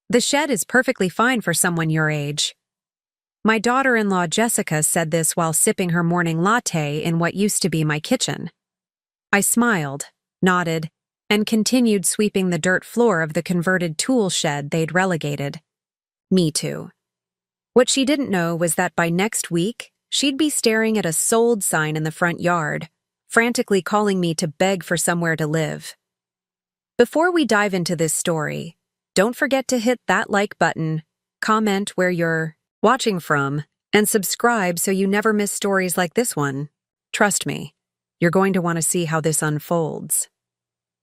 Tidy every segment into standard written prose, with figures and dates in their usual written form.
The shed is perfectly fine for someone your age. My daughter-in-law Jessica said this while sipping her morning latte in what used to be my kitchen. I smiled, nodded, and continued sweeping the dirt floor of the converted tool shed they'd relegated. Me too. What she didn't know was that by next week, she'd be staring at a sold sign in the front yard, frantically calling me to beg for somewhere to live. Before we dive into this story, don't forget to hit that like button, comment where you're watching from, and subscribe so you never miss stories like this one. Trust me, you're going to want to see how this unfolds.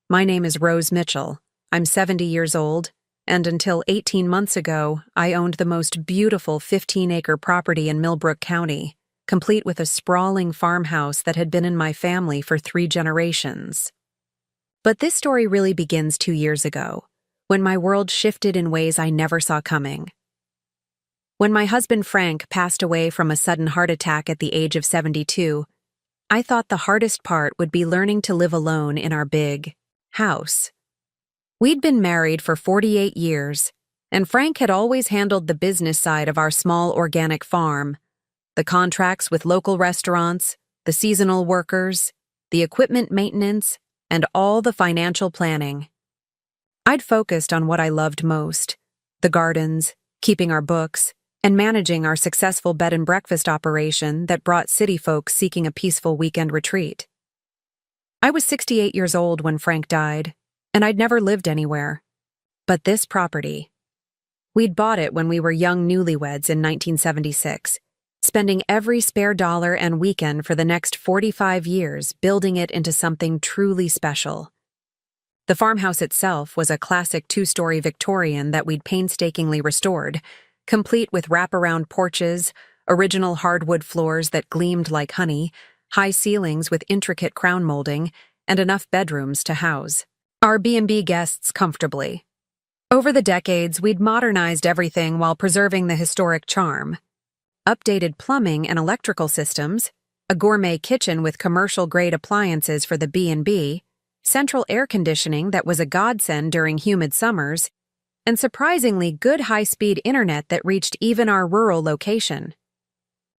My name is Rose Mitchell. I'm 70 years old, and until 18 months ago, I owned the most beautiful 15-acre property in Millbrook County, complete with a sprawling farmhouse that had been in my family for 3 generations. But this story really begins 2 years ago, when my world shifted in ways I never saw coming. When my husband Frank passed away from a sudden heart attack at the age of 72, I thought the hardest part would be learning to live alone in our big house. We'd been married for 48 years, and Frank had always handled the business side of our small organic farm, the contracts with local restaurants, the seasonal workers, the equipment maintenance, and all the financial planning. I'd focused on what I loved most: the gardens, keeping our books, and managing our successful bed and breakfast operation that brought city folks seeking a peaceful weekend retreat. I was 68 years old when Frank died, and I'd never lived anywhere. But this property. We'd bought it when we were young newlyweds in 1976, spending every spare dollar and weekend for the next 45 years building it into something truly special. The farmhouse itself was a classic 2-story Victorian that we'd painstakingly restored, complete with wraparound porches, original hardwood floors that gleamed like honey, high ceilings with intricate crown molding, and enough bedrooms to house our B&B guests comfortably. Over the decades, we'd modernized everything while preserving the historic charm. Updated plumbing and electrical systems, a gourmet kitchen with commercial-grade appliances for the B&B, central air conditioning that was a godsend during humid summers, and surprisingly good high-speed internet that reached even our rural location.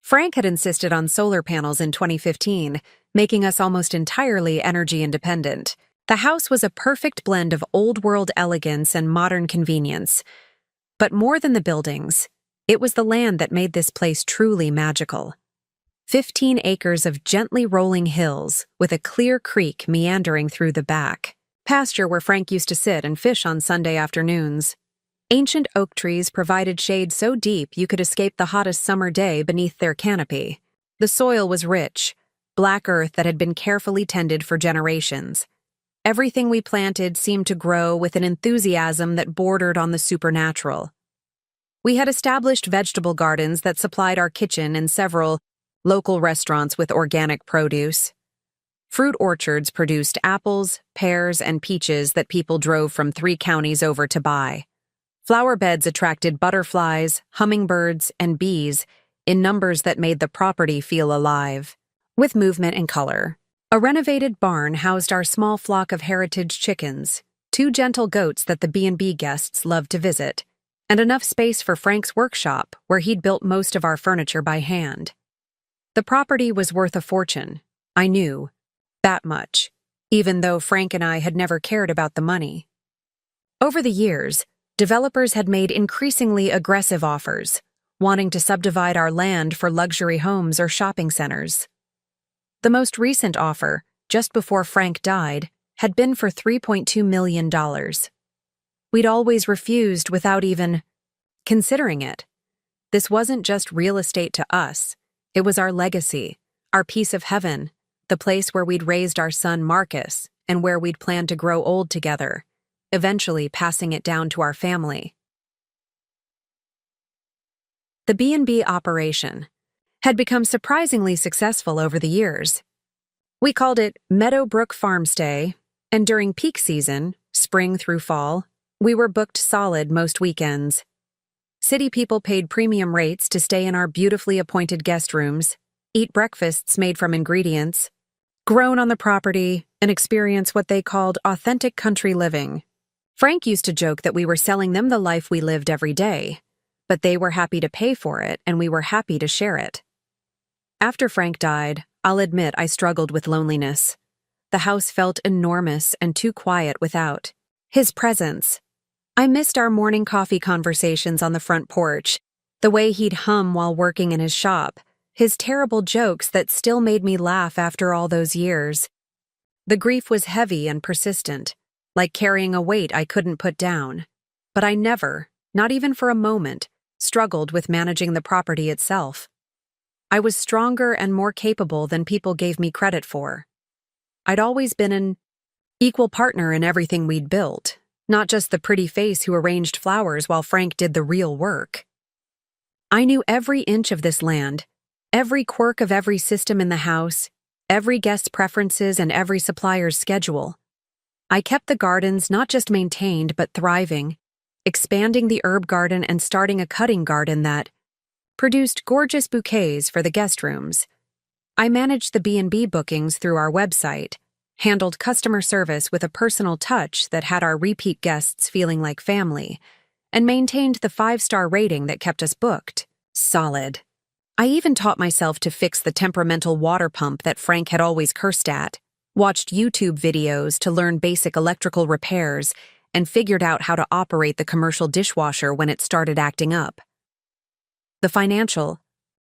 Frank had insisted on solar panels in 2015, making us almost entirely energy independent. The house was a perfect blend of old-world elegance and modern convenience. But more than the buildings, it was the land that made this place truly magical. 15 acres of gently rolling hills with a clear creek meandering through the back. Pasture where Frank used to sit and fish on Sunday afternoons. Ancient oak trees provided shade so deep you could escape the hottest summer day beneath their canopy. The soil was rich, black earth that had been carefully tended for generations. Everything we planted seemed to grow with an enthusiasm that bordered on the supernatural. We had established vegetable gardens that supplied our kitchen and several local restaurants with organic produce. Fruit orchards produced apples, pears, and peaches that people drove from 3 counties over to buy. Flower beds attracted butterflies, hummingbirds, and bees in numbers that made the property feel alive, with movement and color. A renovated barn housed our small flock of heritage chickens, 2 gentle goats that the B&B guests loved to visit, and enough space for Frank's workshop where he'd built most of our furniture by hand. The property was worth a fortune, I knew, that much, even though Frank and I had never cared about the money. Over the years, developers had made increasingly aggressive offers, wanting to subdivide our land for luxury homes or shopping centers. The most recent offer, just before Frank died, had been for $3.2 million. We'd always refused without even considering it. This wasn't just real estate to us. It was our legacy, our piece of heaven, the place where we'd raised our son Marcus and where we'd planned to grow old together, eventually passing it down to our family. The B&B operation had become surprisingly successful over the years. We called it Meadowbrook Farmstay, and during peak season, spring through fall, we were booked solid most weekends. City people paid premium rates to stay in our beautifully appointed guest rooms, eat breakfasts made from ingredients, grown on the property, and experience what they called authentic country living. Frank used to joke that we were selling them the life we lived every day, but they were happy to pay for it and we were happy to share it. After Frank died, I'll admit I struggled with loneliness. The house felt enormous and too quiet without his presence. I missed our morning coffee conversations on the front porch, the way he'd hum while working in his shop, his terrible jokes that still made me laugh after all those years. The grief was heavy and persistent, like carrying a weight I couldn't put down. But I never, not even for a moment, struggled with managing the property itself. I was stronger and more capable than people gave me credit for. I'd always been an equal partner in everything we'd built, not just the pretty face who arranged flowers while Frank did the real work. I knew every inch of this land, every quirk of every system in the house, every guest's preferences and every supplier's schedule. I kept the gardens not just maintained but thriving, expanding the herb garden and starting a cutting garden that produced gorgeous bouquets for the guest rooms. I managed the B&B bookings through our website, handled customer service with a personal touch that had our repeat guests feeling like family, and maintained the 5-star rating that kept us booked solid. I even taught myself to fix the temperamental water pump that Frank had always cursed at, watched YouTube videos to learn basic electrical repairs, and figured out how to operate the commercial dishwasher when it started acting up. The financial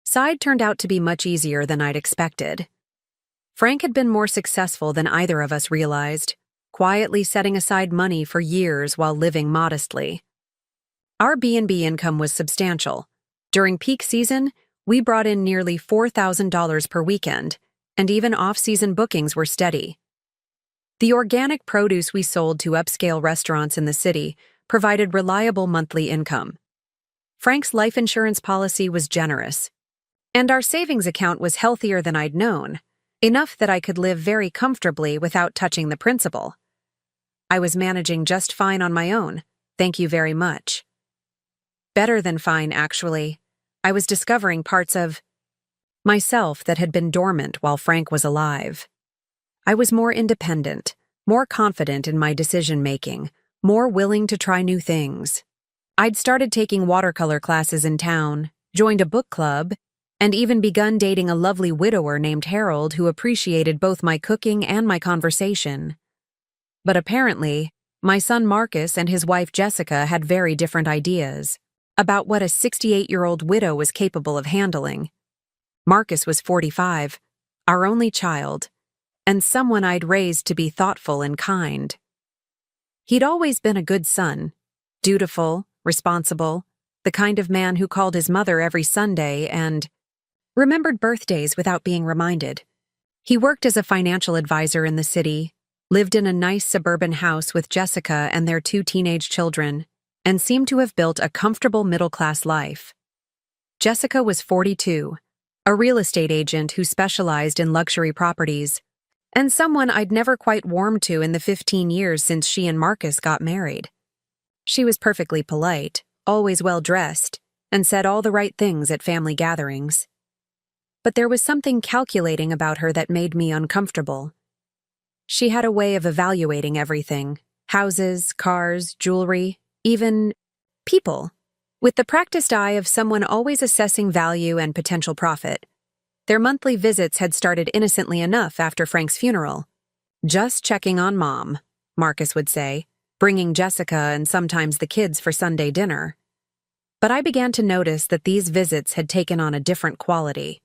side turned out to be much easier than I'd expected. Frank had been more successful than either of us realized, quietly setting aside money for years while living modestly. Our B&B income was substantial. During peak season, we brought in nearly $4,000 per weekend, and even off-season bookings were steady. The organic produce we sold to upscale restaurants in the city provided reliable monthly income. Frank's life insurance policy was generous, and our savings account was healthier than I'd known, enough that I could live very comfortably without touching the principal. I was managing just fine on my own, thank you very much. Better than fine, actually. I was discovering parts of myself that had been dormant while Frank was alive. I was more independent, more confident in my decision-making, more willing to try new things. I'd started taking watercolor classes in town, joined a book club, and even begun dating a lovely widower named Harold who appreciated both my cooking and my conversation. But apparently, my son Marcus and his wife Jessica had very different ideas about what a 68-year-old widow was capable of handling. Marcus was 45, our only child, and someone I'd raised to be thoughtful and kind. He'd always been a good son, dutiful, responsible, the kind of man who called his mother every Sunday and remembered birthdays without being reminded. He worked as a financial advisor in the city, lived in a nice suburban house with Jessica and their 2 teenage children, and seemed to have built a comfortable middle-class life. Jessica was 42, a real estate agent who specialized in luxury properties, and someone I'd never quite warmed to in the 15 years since she and Marcus got married. She was perfectly polite, always well-dressed, and said all the right things at family gatherings. But there was something calculating about her that made me uncomfortable. She had a way of evaluating everything: houses, cars, jewelry, even people, with the practiced eye of someone always assessing value and potential profit. Their monthly visits had started innocently enough after Frank's funeral. "Just checking on Mom," Marcus would say, bringing Jessica and sometimes the kids for Sunday dinner. But I began to notice that these visits had taken on a different quality.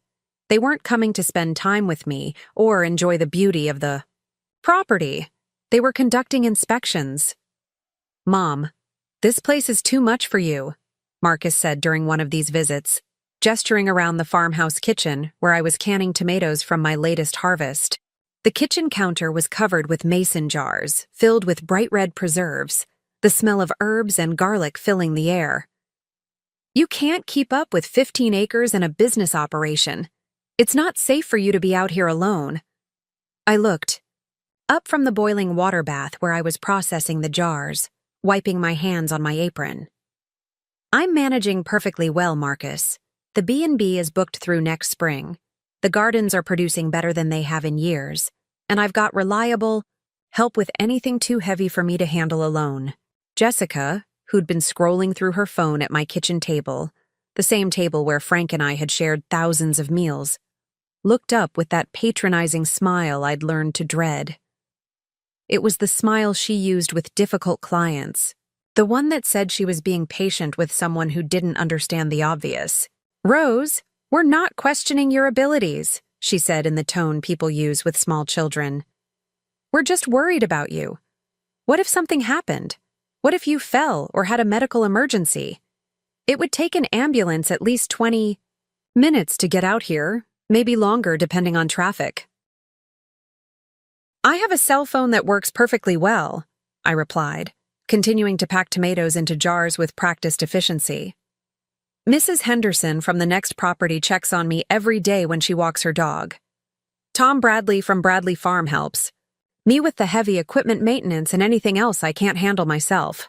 They weren't coming to spend time with me or enjoy the beauty of the property. They were conducting inspections. "Mom, this place is too much for you," Marcus said during one of these visits, gesturing around the farmhouse kitchen where I was canning tomatoes from my latest harvest. The kitchen counter was covered with mason jars, filled with bright red preserves, the smell of herbs and garlic filling the air. "You can't keep up with 15 acres and a business operation. It's not safe for you to be out here alone." I looked up from the boiling water bath where I was processing the jars, wiping my hands on my apron. "I'm managing perfectly well, Marcus. The B&B is booked through next spring. The gardens are producing better than they have in years, and I've got reliable help with anything too heavy for me to handle alone. Jessica, who'd been scrolling through her phone at my kitchen table, the same table where Frank and I had shared thousands of meals, looked up with that patronizing smile I'd learned to dread. It was the smile she used with difficult clients, the one that said she was being patient with someone who didn't understand the obvious. "Rose, we're not questioning your abilities," she said in the tone people use with small children. "We're just worried about you. What if something happened? What if you fell or had a medical emergency? It would take an ambulance at least 20 minutes to get out here, maybe longer depending on traffic." "I have a cell phone that works perfectly well," I replied, continuing to pack tomatoes into jars with practiced efficiency. "Mrs. Henderson from the next property checks on me every day when she walks her dog. Tom Bradley from Bradley Farm helps me with the heavy equipment maintenance and anything else I can't handle myself.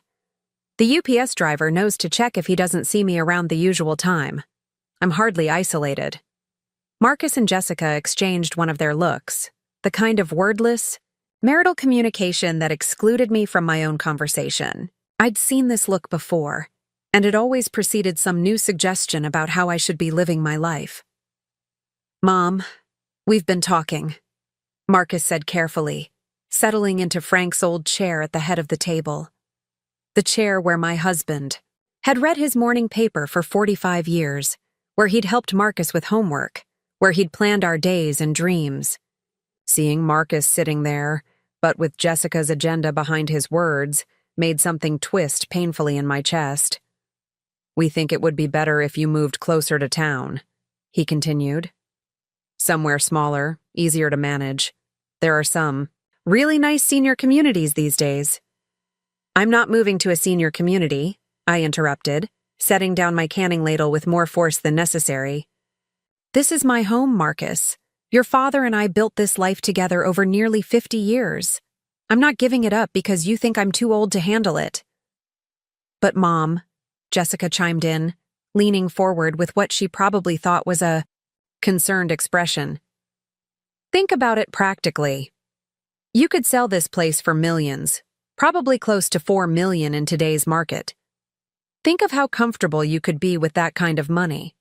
The UPS driver knows to check if he doesn't see me around the usual time. I'm hardly isolated." Marcus and Jessica exchanged one of their looks, the kind of wordless, marital communication that excluded me from my own conversation. I'd seen this look before, and it always preceded some new suggestion about how I should be living my life. "Mom, we've been talking," Marcus said carefully, settling into Frank's old chair at the head of the table. The chair where my husband had read his morning paper for 45 years, where he'd helped Marcus with homework, where he'd planned our days and dreams. Seeing Marcus sitting there, but with Jessica's agenda behind his words, made something twist painfully in my chest. "We think it would be better if you moved closer to town," he continued. "Somewhere smaller, easier to manage. There are some really nice senior communities these days." "I'm not moving to a senior community," I interrupted, setting down my canning ladle with more force than necessary. "This is my home, Marcus. Your father and I built this life together over nearly 50 years. I'm not giving it up because you think I'm too old to handle it." "But Mom," Jessica chimed in, leaning forward with what she probably thought was a concerned expression. "Think about it practically. You could sell this place for millions, probably close to 4 million in today's market. Think of how comfortable you could be with that kind of money.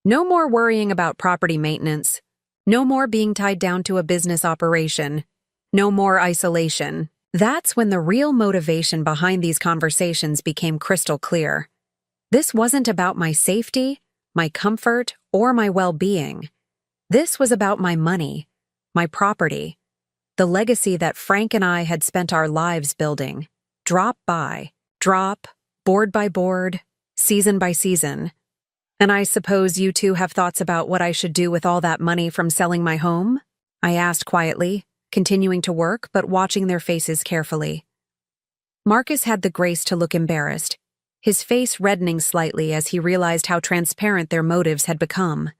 No more worrying about property maintenance. No more being tied down to a business operation. No more isolation." That's when the real motivation behind these conversations became crystal clear. This wasn't about my safety, my comfort, or my well-being. This was about my money, my property, the legacy that Frank and I had spent our lives building, drop by drop, board by board, season by season. "And I suppose you two have thoughts about what I should do with all that money from selling my home?" I asked quietly, continuing to work but watching their faces carefully. Marcus had the grace to look embarrassed, his face reddening slightly as he realized how transparent their motives had become.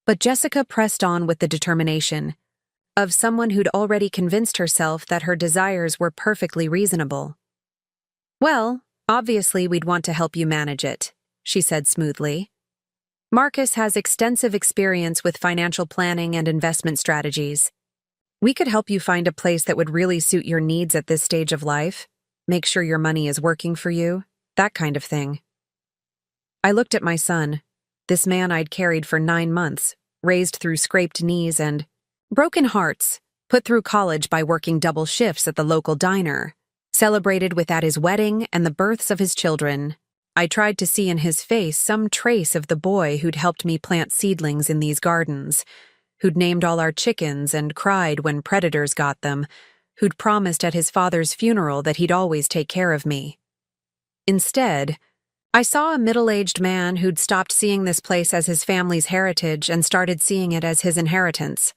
But Jessica pressed on with the determination of someone who'd already convinced herself that her desires were perfectly reasonable. "Well, obviously we'd want to help you manage it," she said smoothly. "Marcus has extensive experience with financial planning and investment strategies. We could help you find a place that would really suit your needs at this stage of life, make sure your money is working for you, that kind of thing." I looked at my son, this man I'd carried for 9 months, raised through scraped knees and broken hearts, put through college by working double shifts at the local diner, celebrated with at his wedding and the births of his children. I tried to see in his face some trace of the boy who'd helped me plant seedlings in these gardens, who'd named all our chickens and cried when predators got them, who'd promised at his father's funeral that he'd always take care of me. Instead, I saw a middle-aged man who'd stopped seeing this place as his family's heritage and started seeing it as his inheritance.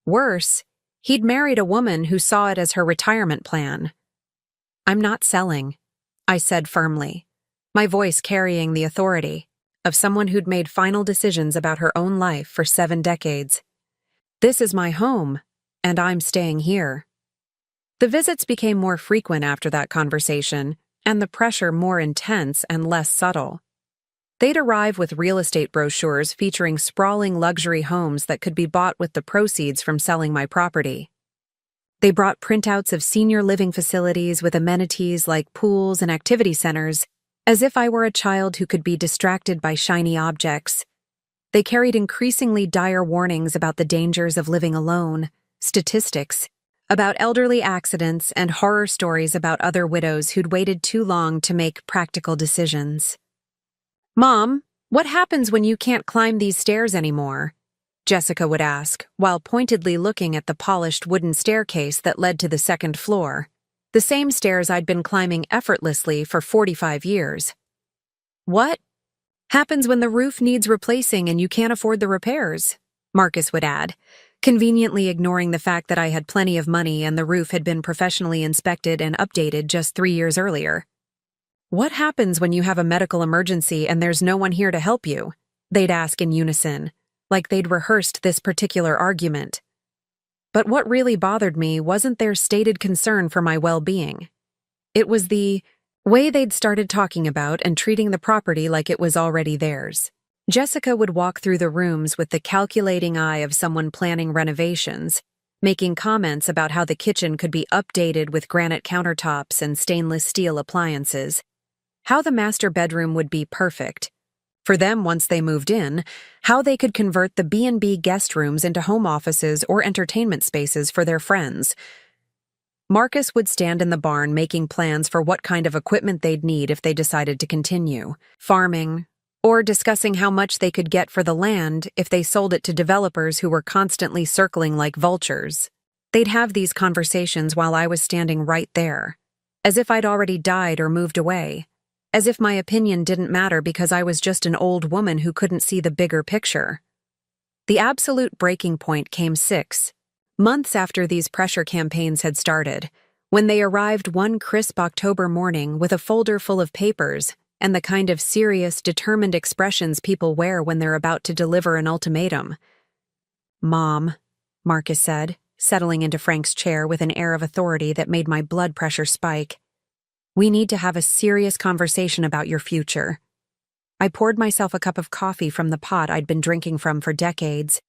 Worse, he'd married a woman who saw it as her retirement plan. "I'm not selling," I said firmly, my voice carrying the authority of someone who'd made final decisions about her own life for 7 decades. "This is my home, and I'm staying here." The visits became more frequent after that conversation, and the pressure more intense and less subtle. They'd arrive with real estate brochures featuring sprawling luxury homes that could be bought with the proceeds from selling my property. They brought printouts of senior living facilities with amenities like pools and activity centers, as if I were a child who could be distracted by shiny objects. They carried increasingly dire warnings about the dangers of living alone, statistics about elderly accidents, and horror stories about other widows who'd waited too long to make practical decisions. "Mom, what happens when you can't climb these stairs anymore?" Jessica would ask, while pointedly looking at the polished wooden staircase that led to the second floor, the same stairs I'd been climbing effortlessly for 45 years. "What happens when the roof needs replacing and you can't afford the repairs?" Marcus would add, conveniently ignoring the fact that I had plenty of money and the roof had been professionally inspected and updated just 3 years earlier. "What happens when you have a medical emergency and there's no one here to help you?" They'd ask in unison, like they'd rehearsed this particular argument. But what really bothered me wasn't their stated concern for my well-being. It was the way they'd started talking about and treating the property like it was already theirs. Jessica would walk through the rooms with the calculating eye of someone planning renovations, making comments about how the kitchen could be updated with granite countertops and stainless steel appliances, how the master bedroom would be perfect for them once they moved in, how they could convert the B&B guest rooms into home offices or entertainment spaces for their friends. Marcus would stand in the barn making plans for what kind of equipment they'd need if they decided to continue farming, or discussing how much they could get for the land if they sold it to developers who were constantly circling like vultures. They'd have these conversations while I was standing right there, as if I'd already died or moved away, as if my opinion didn't matter because I was just an old woman who couldn't see the bigger picture. The absolute breaking point came 6 months after these pressure campaigns had started, when they arrived one crisp October morning with a folder full of papers and the kind of serious, determined expressions people wear when they're about to deliver an ultimatum. "Mom," Marcus said, settling into Frank's chair with an air of authority that made my blood pressure spike. "We need to have a serious conversation about your future." I poured myself a cup of coffee from the pot I'd been drinking from for decades,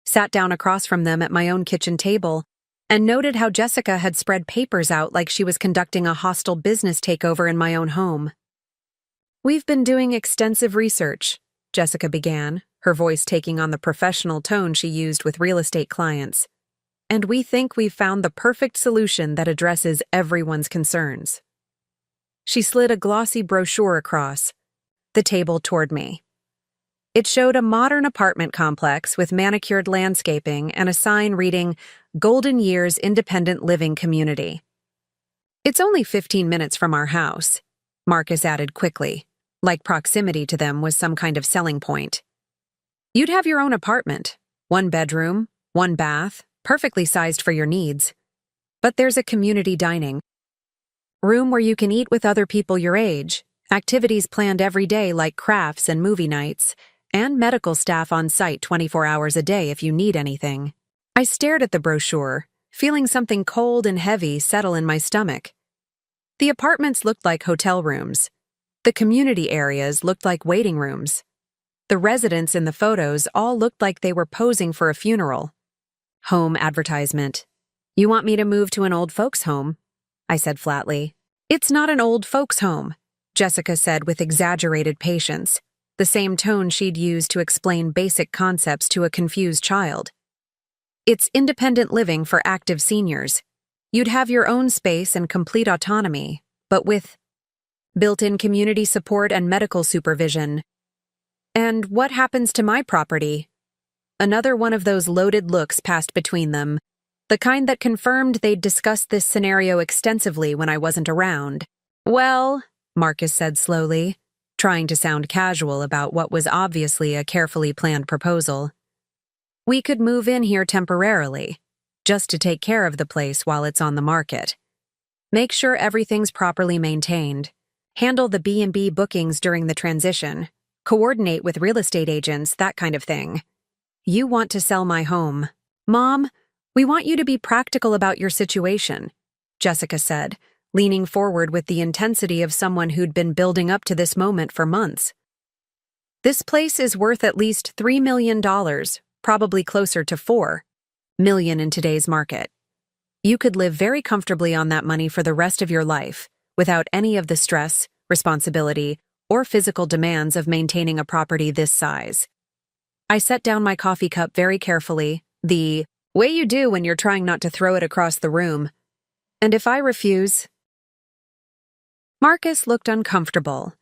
sat down across from them at my own kitchen table, and noted how Jessica had spread papers out like she was conducting a hostile business takeover in my own home. "We've been doing extensive research," Jessica began, her voice taking on the professional tone she used with real estate clients. "And we think we've found the perfect solution that addresses everyone's concerns." She slid a glossy brochure across the table toward me. It showed a modern apartment complex with manicured landscaping and a sign reading, "Golden Years Independent Living Community." "It's only 15 minutes from our house," Marcus added quickly, like proximity to them was some kind of selling point. "You'd have your own apartment, 1 bedroom, 1 bath, perfectly sized for your needs. But there's a community dining room where you can eat with other people your age, activities planned every day like crafts and movie nights, and medical staff on site 24 hours a day if you need anything." I stared at the brochure, feeling something cold and heavy settle in my stomach. The apartments looked like hotel rooms. The community areas looked like waiting rooms. The residents in the photos all looked like they were posing for a funeral. Home advertisement. "You want me to move to an old folks' home?" I said flatly. "It's not an old folks' home," Jessica said with exaggerated patience, the same tone she'd used to explain basic concepts to a confused child. "It's independent living for active seniors. You'd have your own space and complete autonomy, but with built-in community support and medical supervision." "And what happens to my property?" Another one of those loaded looks passed between them, the kind that confirmed they'd discussed this scenario extensively when I wasn't around. "Well," Marcus said slowly, trying to sound casual about what was obviously a carefully planned proposal, "we could move in here temporarily, just to take care of the place while it's on the market. Make sure everything's properly maintained, handle the B&B bookings during the transition, coordinate with real estate agents, that kind of thing. You want to sell my home. Mom, we want you to be practical about your situation," Jessica said, leaning forward with the intensity of someone who'd been building up to this moment for months. "This place is worth at least $3 million, probably closer to $4 million in today's market. You could live very comfortably on that money for the rest of your life, without any of the stress, responsibility, or physical demands of maintaining a property this size. I set down my coffee cup very carefully, the way you do when you're trying not to throw it across the room. And if I refuse? Marcus looked uncomfortable,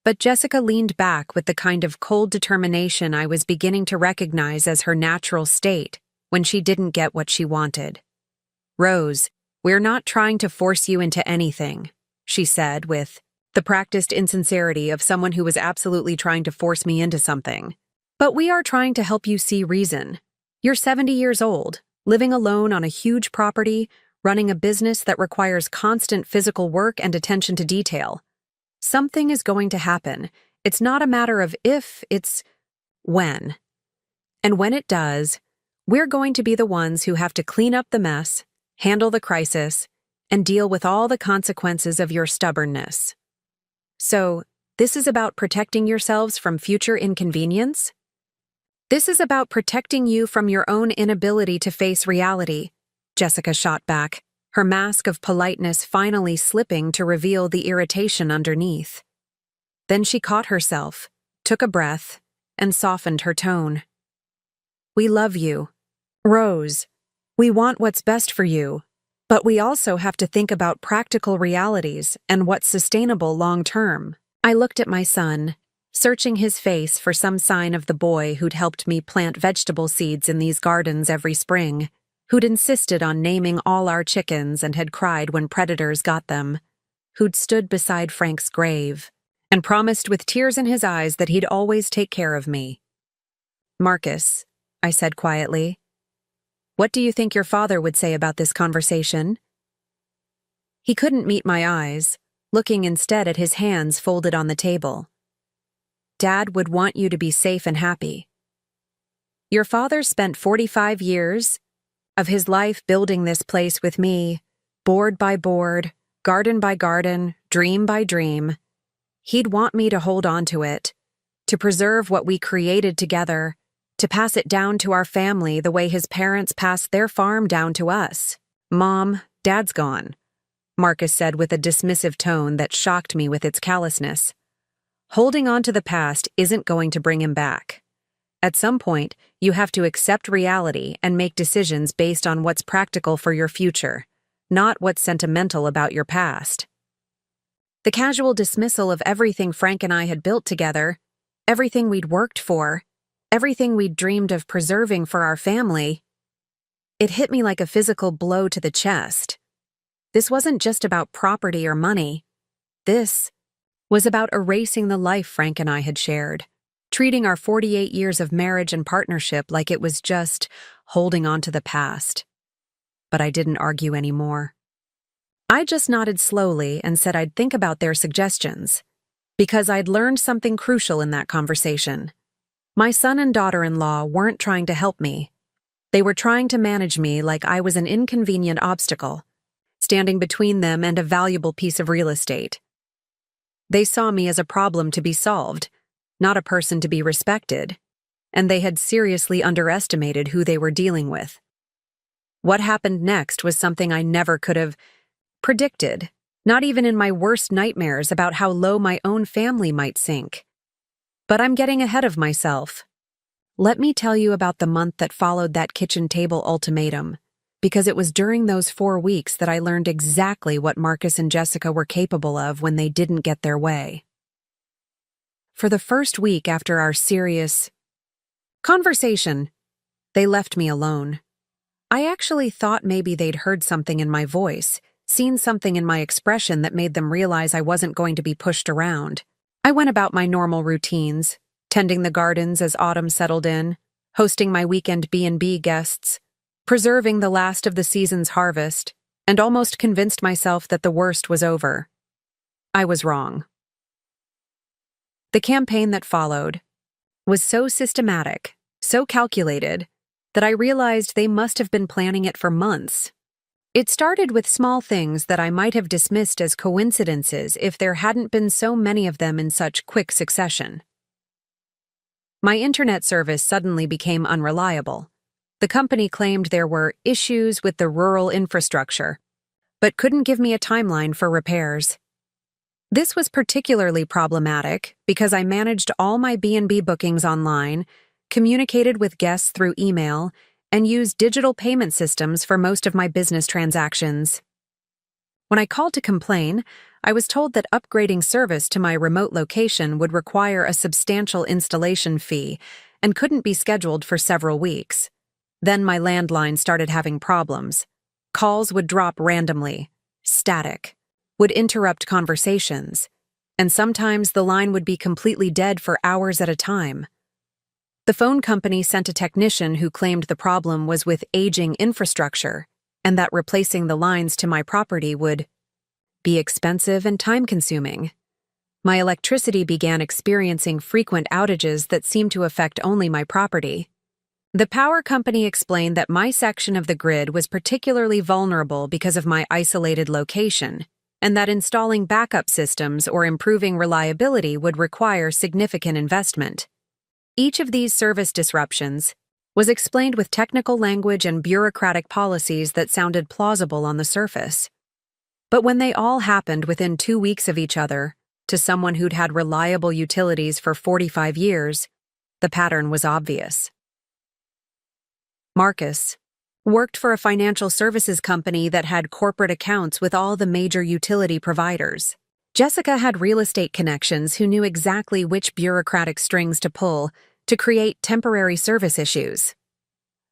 but Jessica leaned back with the kind of cold determination I was beginning to recognize as her natural state when she didn't get what she wanted. "Rose, we're not trying to force you into anything," she said with the practiced insincerity of someone who was absolutely trying to force me into something. "But we are trying to help you see reason. You're 70 years old, living alone on a huge property, running a business that requires constant physical work and attention to detail. Something is going to happen. It's not a matter of if, it's when. And when it does, we're going to be the ones who have to clean up the mess, handle the crisis, and deal with all the consequences of your stubbornness. So, this is about protecting yourselves from future inconvenience? This is about protecting you from your own inability to face reality," Jessica shot back, her mask of politeness finally slipping to reveal the irritation underneath. Then she caught herself, took a breath, and softened her tone. "We love you, Rose. We want what's best for you, but we also have to think about practical realities and what's sustainable long-term." I looked at my son, searching his face for some sign of the boy who'd helped me plant vegetable seeds in these gardens every spring, who'd insisted on naming all our chickens and had cried when predators got them, who'd stood beside Frank's grave, and promised with tears in his eyes that he'd always take care of me. "Marcus," I said quietly, "what do you think your father would say about this conversation?" He couldn't meet my eyes, looking instead at his hands folded on the table. "Dad would want you to be safe and happy. Your father spent 45 years of his life building this place with me, board by board, garden by garden, dream by dream. He'd want me to hold on to it, to preserve what we created together, to pass it down to our family the way his parents passed their farm down to us. Mom, Dad's gone," Marcus said with a dismissive tone that shocked me with its callousness. "Holding on to the past isn't going to bring him back. At some point, you have to accept reality and make decisions based on what's practical for your future, not what's sentimental about your past." The casual dismissal of everything Frank and I had built together, everything we'd worked for, everything we'd dreamed of preserving for our family, it hit me like a physical blow to the chest. This wasn't just about property or money. This was about erasing the life Frank and I had shared, treating our 48 years of marriage and partnership like it was just holding on to the past. But I didn't argue anymore. I just nodded slowly and said I'd think about their suggestions, because I'd learned something crucial in that conversation. My son and daughter-in-law weren't trying to help me. They were trying to manage me like I was an inconvenient obstacle, standing between them and a valuable piece of real estate. They saw me as a problem to be solved, not a person to be respected, and they had seriously underestimated who they were dealing with. What happened next was something I never could have predicted, not even in my worst nightmares about how low my own family might sink. But I'm getting ahead of myself. Let me tell you about the month that followed that kitchen table ultimatum, because it was during those 4 weeks that I learned exactly what Marcus and Jessica were capable of when they didn't get their way. For the first week after our serious conversation, they left me alone. I actually thought maybe they'd heard something in my voice, seen something in my expression that made them realize I wasn't going to be pushed around. I went about my normal routines, tending the gardens as autumn settled in, hosting my weekend B&B guests, preserving the last of the season's harvest, and almost convinced myself that the worst was over. I was wrong. The campaign that followed was so systematic, so calculated, that I realized they must have been planning it for months. It started with small things that I might have dismissed as coincidences if there hadn't been so many of them in such quick succession. My internet service suddenly became unreliable. The company claimed there were issues with the rural infrastructure, but couldn't give me a timeline for repairs. This was particularly problematic because I managed all my B&B bookings online, communicated with guests through email, and used digital payment systems for most of my business transactions. When I called to complain, I was told that upgrading service to my remote location would require a substantial installation fee and couldn't be scheduled for several weeks. Then my landline started having problems. Calls would drop randomly, static, would interrupt conversations, and sometimes the line would be completely dead for hours at a time. The phone company sent a technician who claimed the problem was with aging infrastructure and that replacing the lines to my property would be expensive and time-consuming. My electricity began experiencing frequent outages that seemed to affect only my property. The power company explained that my section of the grid was particularly vulnerable because of my isolated location, and that installing backup systems or improving reliability would require significant investment. Each of these service disruptions was explained with technical language and bureaucratic policies that sounded plausible on the surface. But when they all happened within 2 weeks of each other, to someone who'd had reliable utilities for 45 years, the pattern was obvious. Marcus worked for a financial services company that had corporate accounts with all the major utility providers. Jessica had real estate connections who knew exactly which bureaucratic strings to pull to create temporary service issues.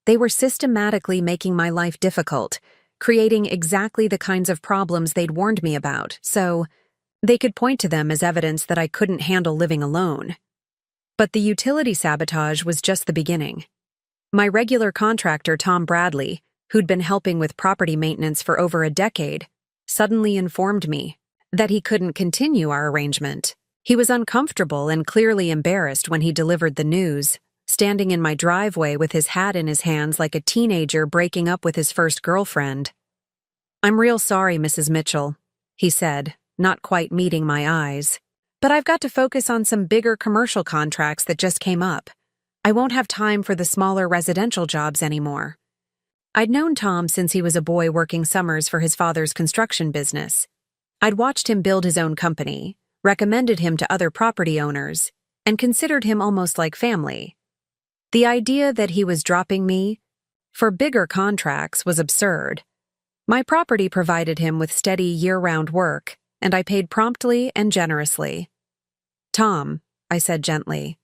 They were systematically making my life difficult, creating exactly the kinds of problems they'd warned me about, so they could point to them as evidence that I couldn't handle living alone. But the utility sabotage was just the beginning. My regular contractor, Tom Bradley, who'd been helping with property maintenance for over a decade, suddenly informed me that he couldn't continue our arrangement. He was uncomfortable and clearly embarrassed when he delivered the news, standing in my driveway with his hat in his hands like a teenager breaking up with his first girlfriend. "I'm real sorry, Mrs. Mitchell," he said, not quite meeting my eyes. "But I've got to focus on some bigger commercial contracts that just came up. I won't have time for the smaller residential jobs anymore." I'd known Tom since he was a boy working summers for his father's construction business. I'd watched him build his own company, recommended him to other property owners, and considered him almost like family. The idea that he was dropping me for bigger contracts was absurd. My property provided him with steady year-round work, and I paid promptly and generously. "Tom," I said gently,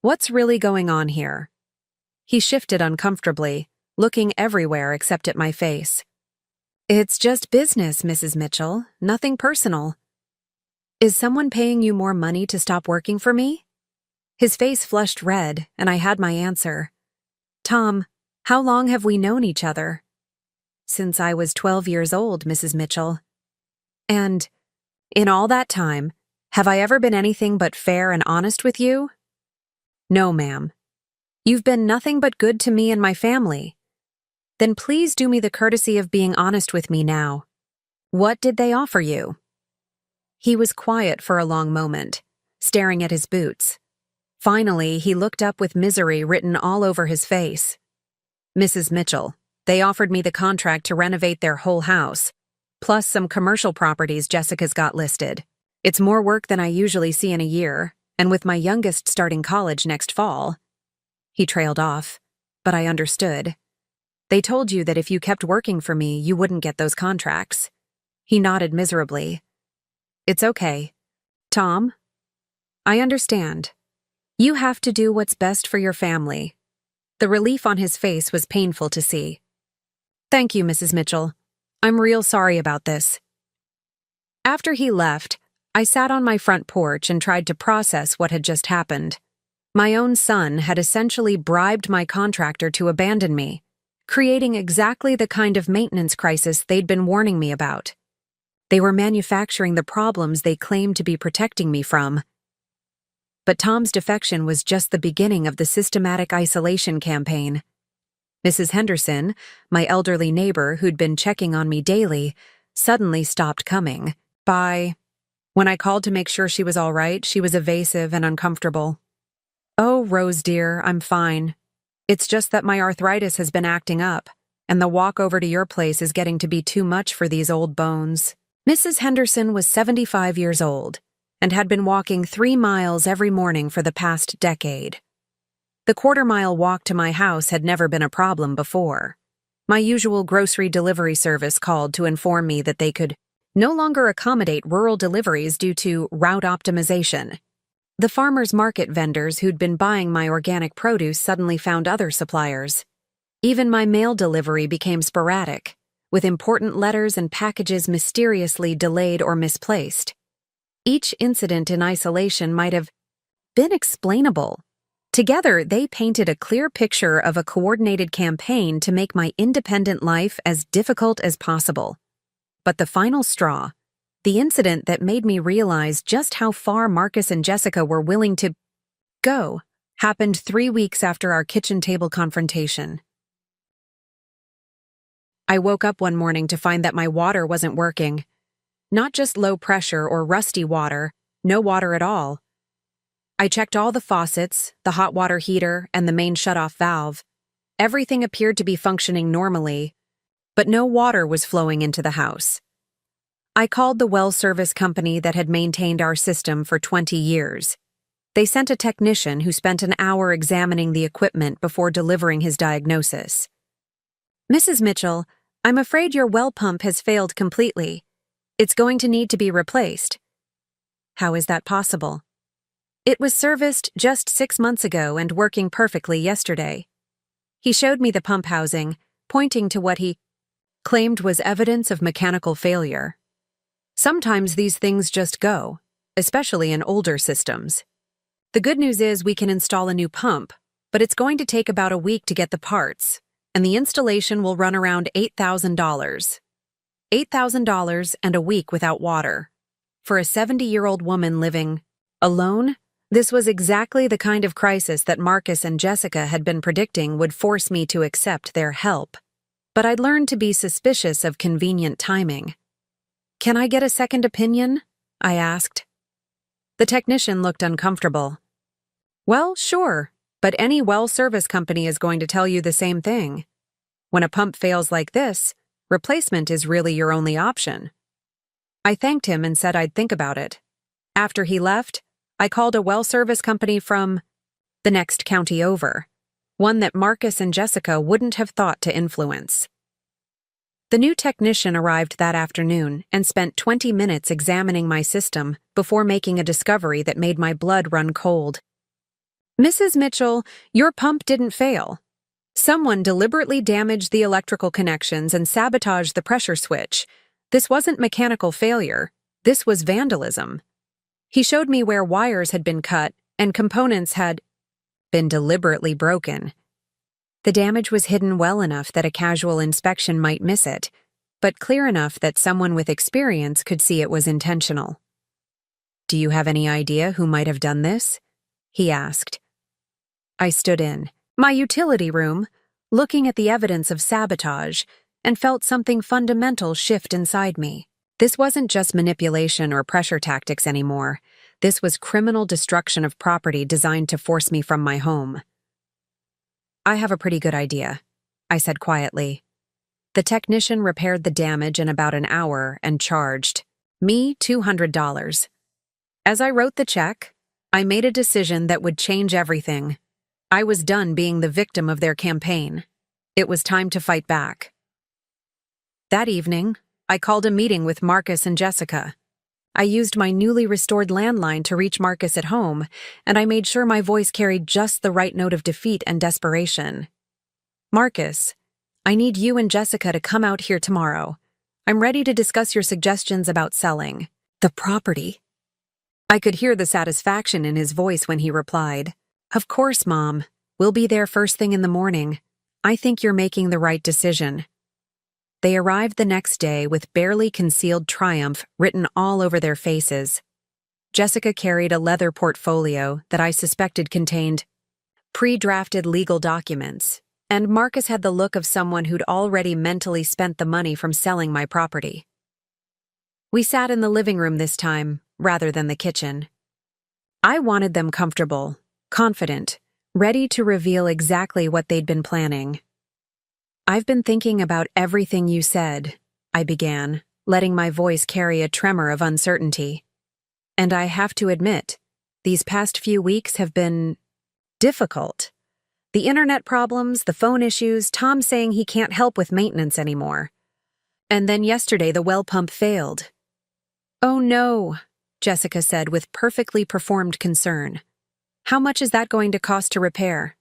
"what's really going on here?" He shifted uncomfortably, looking everywhere except at my face. "It's just business, Mrs. Mitchell, nothing personal." "Is someone paying you more money to stop working for me?" His face flushed red, and I had my answer. "Tom, how long have we known each other?" "Since I was 12 years old, Mrs. Mitchell." "And in all that time, have I ever been anything but fair and honest with you?" "No, ma'am. You've been nothing but good to me and my family." "Then please do me the courtesy of being honest with me now. What did they offer you?" He was quiet for a long moment, staring at his boots. Finally, he looked up with misery written all over his face. "Mrs. Mitchell, they offered me the contract to renovate their whole house, plus some commercial properties Jessica's got listed. It's more work than I usually see in a year, and with my youngest starting college next fall." He trailed off, but I understood. "They told you that if you kept working for me, you wouldn't get those contracts." He nodded miserably. "It's okay. Tom, I understand. You have to do what's best for your family." The relief on his face was painful to see. "Thank you, Mrs. Mitchell. I'm real sorry about this." After he left, I sat on my front porch and tried to process what had just happened. My own son had essentially bribed my contractor to abandon me, creating exactly the kind of maintenance crisis they'd been warning me about. They were manufacturing the problems they claimed to be protecting me from. But Tom's defection was just the beginning of the systematic isolation campaign. Mrs. Henderson, my elderly neighbor who'd been checking on me daily, suddenly stopped coming. When I called to make sure she was all right, she was evasive and uncomfortable. "Oh, Rose dear, I'm fine. It's just that my arthritis has been acting up, and the walk over to your place is getting to be too much for these old bones." Mrs. Henderson was 75 years old and had been walking 3 miles every morning for the past decade. The quarter-mile walk to my house had never been a problem before. My usual grocery delivery service called to inform me that they could no longer accommodate rural deliveries due to route optimization. The farmers' market vendors who'd been buying my organic produce suddenly found other suppliers. Even my mail delivery became sporadic, with important letters and packages mysteriously delayed or misplaced. Each incident in isolation might have been explainable. Together, they painted a clear picture of a coordinated campaign to make my independent life as difficult as possible. But the final straw, the incident that made me realize just how far Marcus and Jessica were willing to go, happened 3 weeks after our kitchen table confrontation. I woke up one morning to find that my water wasn't working. Not just low pressure or rusty water, no water at all. I checked all the faucets, the hot water heater, and the main shutoff valve. Everything appeared to be functioning normally, but no water was flowing into the house. I called the well service company that had maintained our system for 20 years. They sent a technician who spent an hour examining the equipment before delivering his diagnosis. "Mrs. Mitchell, I'm afraid your well pump has failed completely. It's going to need to be replaced." "How is that possible?" "It was serviced just 6 months ago and working perfectly yesterday." He showed me the pump housing, pointing to what he claimed was evidence of mechanical failure. Sometimes these things just go, especially in older systems. The good news is we can install a new pump, but it's going to take about a week to get the parts, and the installation will run around $8,000. $8,000 and a week without water. For a 70-year-old woman living alone, this was exactly the kind of crisis that Marcus and Jessica had been predicting would force me to accept their help. But I'd learned to be suspicious of convenient timing. "Can I get a second opinion?" I asked. The technician looked uncomfortable. "Well, sure, but any well service company is going to tell you the same thing. When a pump fails like this, replacement is really your only option." I thanked him and said I'd think about it. After he left, I called a well service company from the next county over, one that Marcus and Jessica wouldn't have thought to influence. The new technician arrived that afternoon and spent 20 minutes examining my system before making a discovery that made my blood run cold. "Mrs. Mitchell, your pump didn't fail. Someone deliberately damaged the electrical connections and sabotaged the pressure switch. This wasn't mechanical failure. This was vandalism." He showed me where wires had been cut and components had been deliberately broken. The damage was hidden well enough that a casual inspection might miss it, but clear enough that someone with experience could see it was intentional. "Do you have any idea who might have done this?" he asked. I stood in my utility room, looking at the evidence of sabotage, and felt something fundamental shift inside me. This wasn't just manipulation or pressure tactics anymore. This was criminal destruction of property designed to force me from my home. "I have a pretty good idea," I said quietly. The technician repaired the damage in about an hour and charged me $200. As I wrote the check, I made a decision that would change everything. I was done being the victim of their campaign. It was time to fight back. That evening, I called a meeting with Marcus and Jessica. I used my newly restored landline to reach Marcus at home, and I made sure my voice carried just the right note of defeat and desperation. "Marcus, I need you and Jessica to come out here tomorrow. I'm ready to discuss your suggestions about selling the property." I could hear the satisfaction in his voice when he replied, "Of course, Mom. We'll be there first thing in the morning. I think you're making the right decision." They arrived the next day with barely concealed triumph written all over their faces. Jessica carried a leather portfolio that I suspected contained pre-drafted legal documents, and Marcus had the look of someone who'd already mentally spent the money from selling my property. We sat in the living room this time, rather than the kitchen. I wanted them comfortable, confident, ready to reveal exactly what they'd been planning. "I've been thinking about everything you said," I began, letting my voice carry a tremor of uncertainty. "And I have to admit, these past few weeks have been difficult. The internet problems, the phone issues, Tom saying he can't help with maintenance anymore. And then yesterday the well pump failed." "Oh no," Jessica said with perfectly performed concern. "How much is that going to cost to repair?"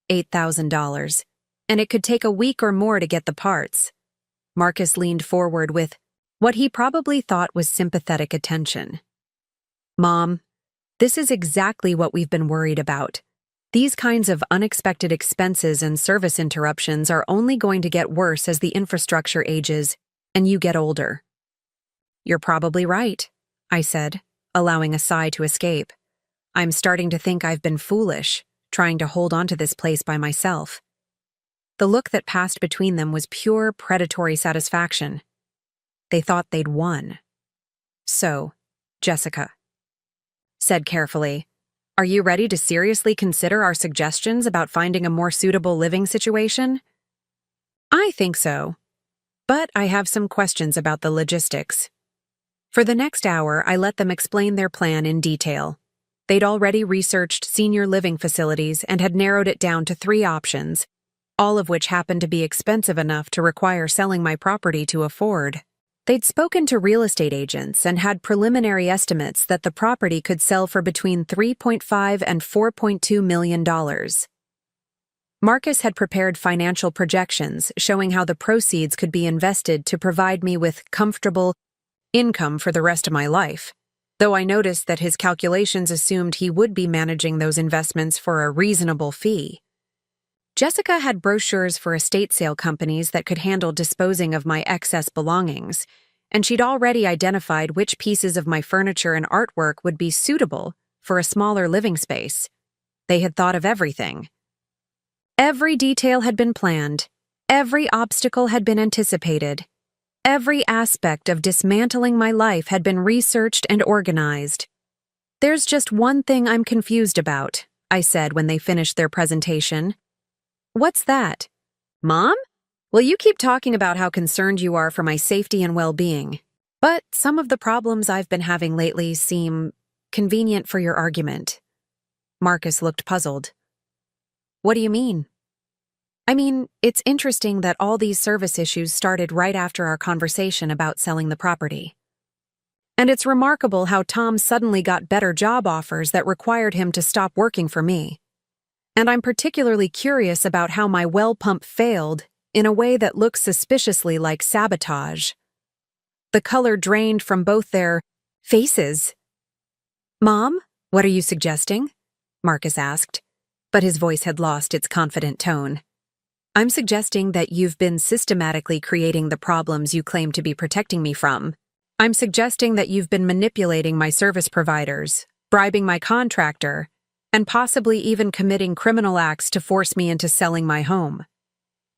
$8,000. And it could take a week or more to get the parts. Marcus leaned forward with what he probably thought was sympathetic attention. "Mom, this is exactly what we've been worried about. These kinds of unexpected expenses and service interruptions are only going to get worse as the infrastructure ages and you get older." "You're probably right," I said, allowing a sigh to escape. "I'm starting to think I've been foolish, trying to hold on to this place by myself." The look that passed between them was pure predatory satisfaction. They thought they'd won. "So, Jessica said carefully, are you ready to seriously consider our suggestions about finding a more suitable living situation?" "I think so, but I have some questions about the logistics." For the next hour, I let them explain their plan in detail. They'd already researched senior living facilities and had narrowed it down to 3 options, all of which happened to be expensive enough to require selling my property to afford. They'd spoken to real estate agents and had preliminary estimates that the property could sell for between $3.5 and $4.2 million. Marcus had prepared financial projections showing how the proceeds could be invested to provide me with comfortable income for the rest of my life, though I noticed that his calculations assumed he would be managing those investments for a reasonable fee. Jessica had brochures for estate sale companies that could handle disposing of my excess belongings, and she'd already identified which pieces of my furniture and artwork would be suitable for a smaller living space. They had thought of everything. Every detail had been planned. Every obstacle had been anticipated. Every aspect of dismantling my life had been researched and organized. "There's just one thing I'm confused about," I said when they finished their presentation. "What's that?" "Mom? Well, you keep talking about how concerned you are for my safety and well-being, but some of the problems I've been having lately seem convenient for your argument." Marcus looked puzzled. "What do you mean?" "I mean, it's interesting that all these service issues started right after our conversation about selling the property. And it's remarkable how Tom suddenly got better job offers that required him to stop working for me. And I'm particularly curious about how my well pump failed in a way that looks suspiciously like sabotage." The color drained from both their faces. "Mom, what are you suggesting?" Marcus asked, but his voice had lost its confident tone. "I'm suggesting that you've been systematically creating the problems you claim to be protecting me from. I'm suggesting that you've been manipulating my service providers, bribing my contractor, and possibly even committing criminal acts to force me into selling my home."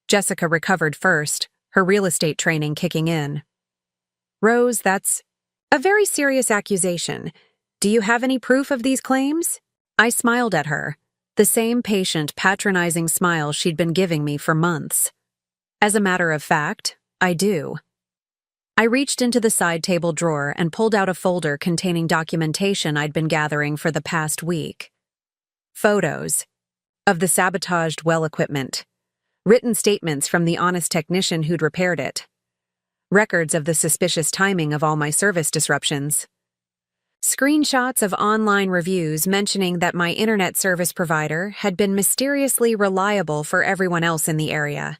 Jessica recovered first, her real estate training kicking in. "Rose, that's a very serious accusation. Do you have any proof of these claims?" I smiled at her, the same patient, patronizing smile she'd been giving me for months. "As a matter of fact, I do." I reached into the side table drawer and pulled out a folder containing documentation I'd been gathering for the past week. Photos of the sabotaged well equipment, written statements from the honest technician who'd repaired it, records of the suspicious timing of all my service disruptions, screenshots of online reviews mentioning that my internet service provider had been mysteriously reliable for everyone else in the area.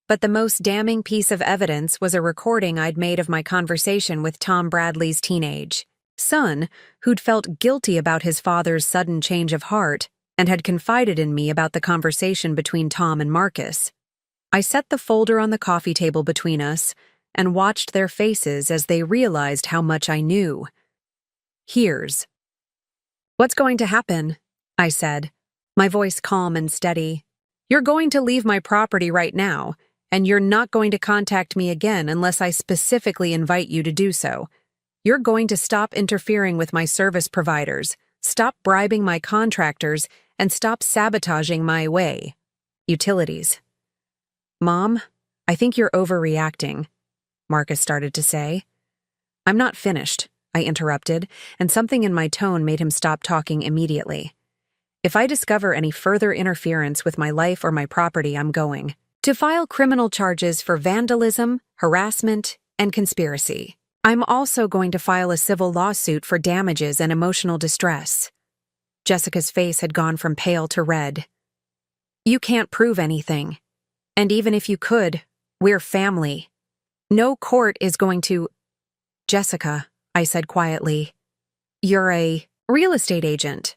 But the most damning piece of evidence was a recording I'd made of my conversation with Tom Bradley's teenage son, who'd felt guilty about his father's sudden change of heart and had confided in me about the conversation between Tom and Marcus. I set the folder on the coffee table between us and watched their faces as they realized how much I knew. "Here's what's going to happen," I said, my voice calm and steady. "You're going to leave my property right now, and you're not going to contact me again unless I specifically invite you to do so. You're going to stop interfering with my service providers, stop bribing my contractors, and stop sabotaging my way. Utilities. Mom, I think you're overreacting, Marcus started to say. I'm not finished, I interrupted, and something in my tone made him stop talking immediately. If I discover any further interference with my life or my property, I'm going to file criminal charges for vandalism, harassment, and conspiracy. I'm also going to file a civil lawsuit for damages and emotional distress. Jessica's face had gone from pale to red. You can't prove anything. And even if you could, we're family. No court is going to— Jessica, I said quietly, you're a real estate agent.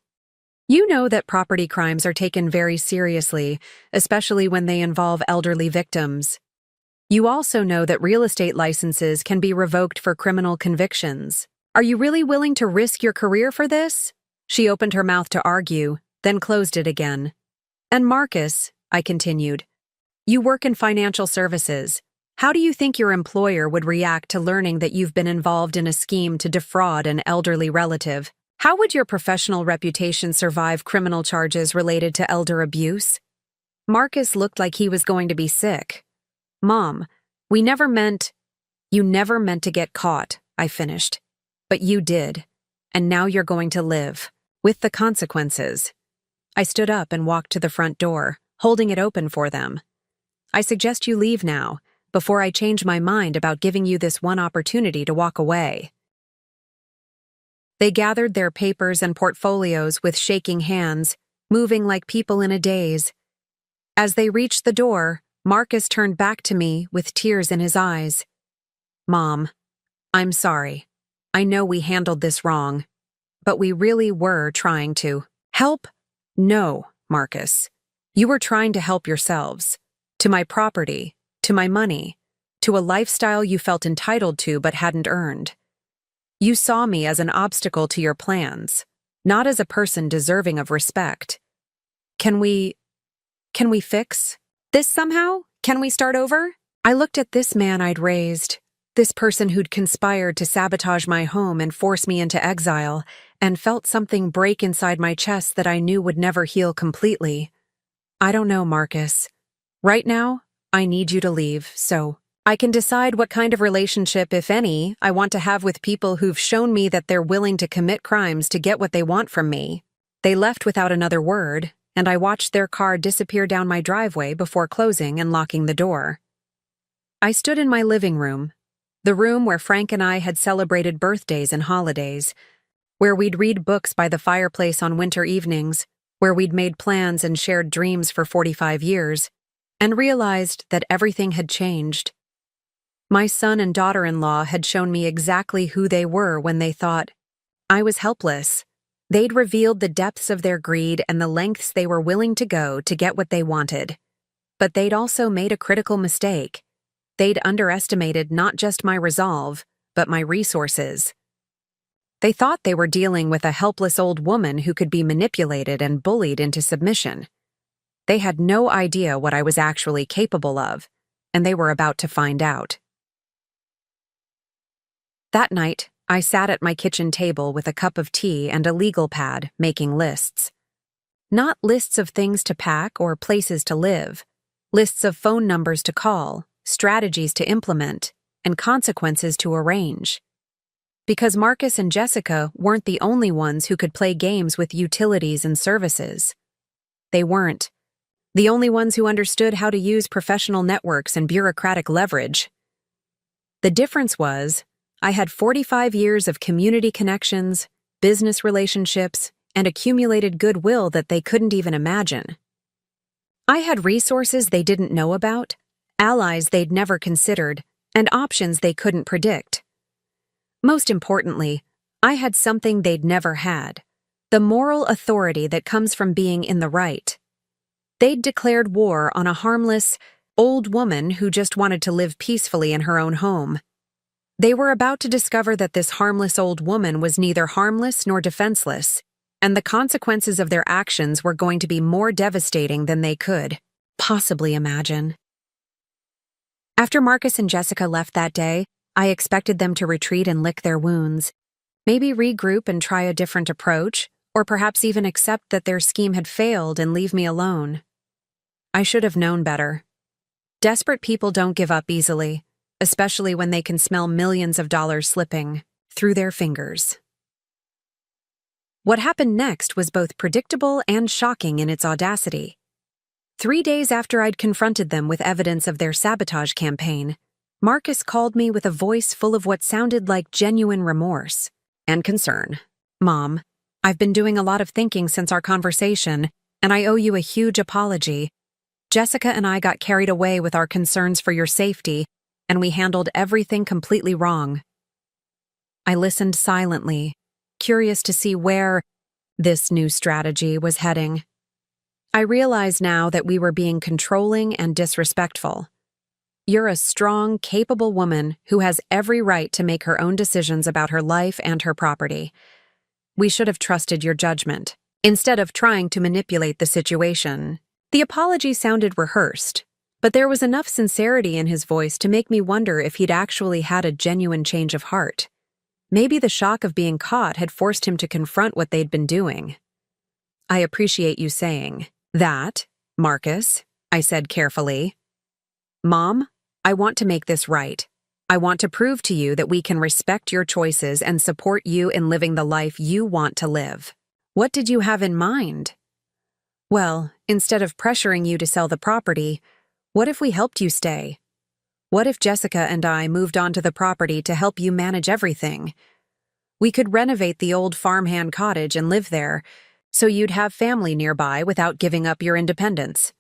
You know that property crimes are taken very seriously, especially when they involve elderly victims. You also know that real estate licenses can be revoked for criminal convictions. Are you really willing to risk your career for this? She opened her mouth to argue, then closed it again. And Marcus, I continued, you work in financial services. How do you think your employer would react to learning that you've been involved in a scheme to defraud an elderly relative? How would your professional reputation survive criminal charges related to elder abuse? Marcus looked like he was going to be sick. Mom, you never meant to get caught, I finished. But you did, and now you're going to live, with the consequences. I stood up and walked to the front door, holding it open for them. I suggest you leave now, before I change my mind about giving you this one opportunity to walk away. They gathered their papers and portfolios with shaking hands, moving like people in a daze. As they reached the door, Marcus turned back to me with tears in his eyes. Mom, I'm sorry. I know we handled this wrong, but we really were trying to help. No, Marcus. You were trying to help yourselves. To my property, to my money, to a lifestyle you felt entitled to but hadn't earned. You saw me as an obstacle to your plans, not as a person deserving of respect. Can we fix this somehow? Can we start over? I looked at this man I'd raised, this person who'd conspired to sabotage my home and force me into exile, and felt something break inside my chest that I knew would never heal completely. I don't know, Marcus. Right now, I need you to leave, so I can decide what kind of relationship, if any, I want to have with people who've shown me that they're willing to commit crimes to get what they want from me. They left without another word, and I watched their car disappear down my driveway before closing and locking the door. I stood in my living room, the room where Frank and I had celebrated birthdays and holidays, where we'd read books by the fireplace on winter evenings, where we'd made plans and shared dreams for 45 years, and realized that everything had changed. My son and daughter-in-law had shown me exactly who they were when they thought I was helpless. They'd revealed the depths of their greed and the lengths they were willing to go to get what they wanted. But they'd also made a critical mistake. They'd underestimated not just my resolve, but my resources. They thought they were dealing with a helpless old woman who could be manipulated and bullied into submission. They had no idea what I was actually capable of, and they were about to find out. That night, I sat at my kitchen table with a cup of tea and a legal pad, making lists. Not lists of things to pack or places to live, lists of phone numbers to call, strategies to implement, and consequences to arrange. Because Marcus and Jessica weren't the only ones who could play games with utilities and services. They weren't the only ones who understood how to use professional networks and bureaucratic leverage. The difference was, I had 45 years of community connections, business relationships, and accumulated goodwill that they couldn't even imagine. I had resources they didn't know about, allies they'd never considered, and options they couldn't predict. Most importantly, I had something they'd never had, the moral authority that comes from being in the right. They'd declared war on a harmless, old woman who just wanted to live peacefully in her own home. They were about to discover that this harmless old woman was neither harmless nor defenseless, and the consequences of their actions were going to be more devastating than they could possibly imagine. After Marcus and Jessica left that day, I expected them to retreat and lick their wounds, maybe regroup and try a different approach, or perhaps even accept that their scheme had failed and leave me alone. I should have known better. Desperate people don't give up easily, especially when they can smell millions of dollars slipping through their fingers. What happened next was both predictable and shocking in its audacity. 3 days after I'd confronted them with evidence of their sabotage campaign, Marcus called me with a voice full of what sounded like genuine remorse and concern. "Mom, I've been doing a lot of thinking since our conversation, and I owe you a huge apology. Jessica and I got carried away with our concerns for your safety, and we handled everything completely wrong." I listened silently, curious to see where this new strategy was heading. I realize now that we were being controlling and disrespectful. "You're a strong, capable woman who has every right to make her own decisions about her life and her property. We should have trusted your judgment, instead of trying to manipulate the situation." The apology sounded rehearsed, but there was enough sincerity in his voice to make me wonder if he'd actually had a genuine change of heart. Maybe the shock of being caught had forced him to confront what they'd been doing. "I appreciate you saying that, Marcus," I said carefully. "Mom, I want to make this right. I want to prove to you that we can respect your choices and support you in living the life you want to live." "What did you have in mind?" "Well, instead of pressuring you to sell the property, what if we helped you stay? What if Jessica and I moved onto the property to help you manage everything? We could renovate the old farmhand cottage and live there, so you'd have family nearby without giving up your independence."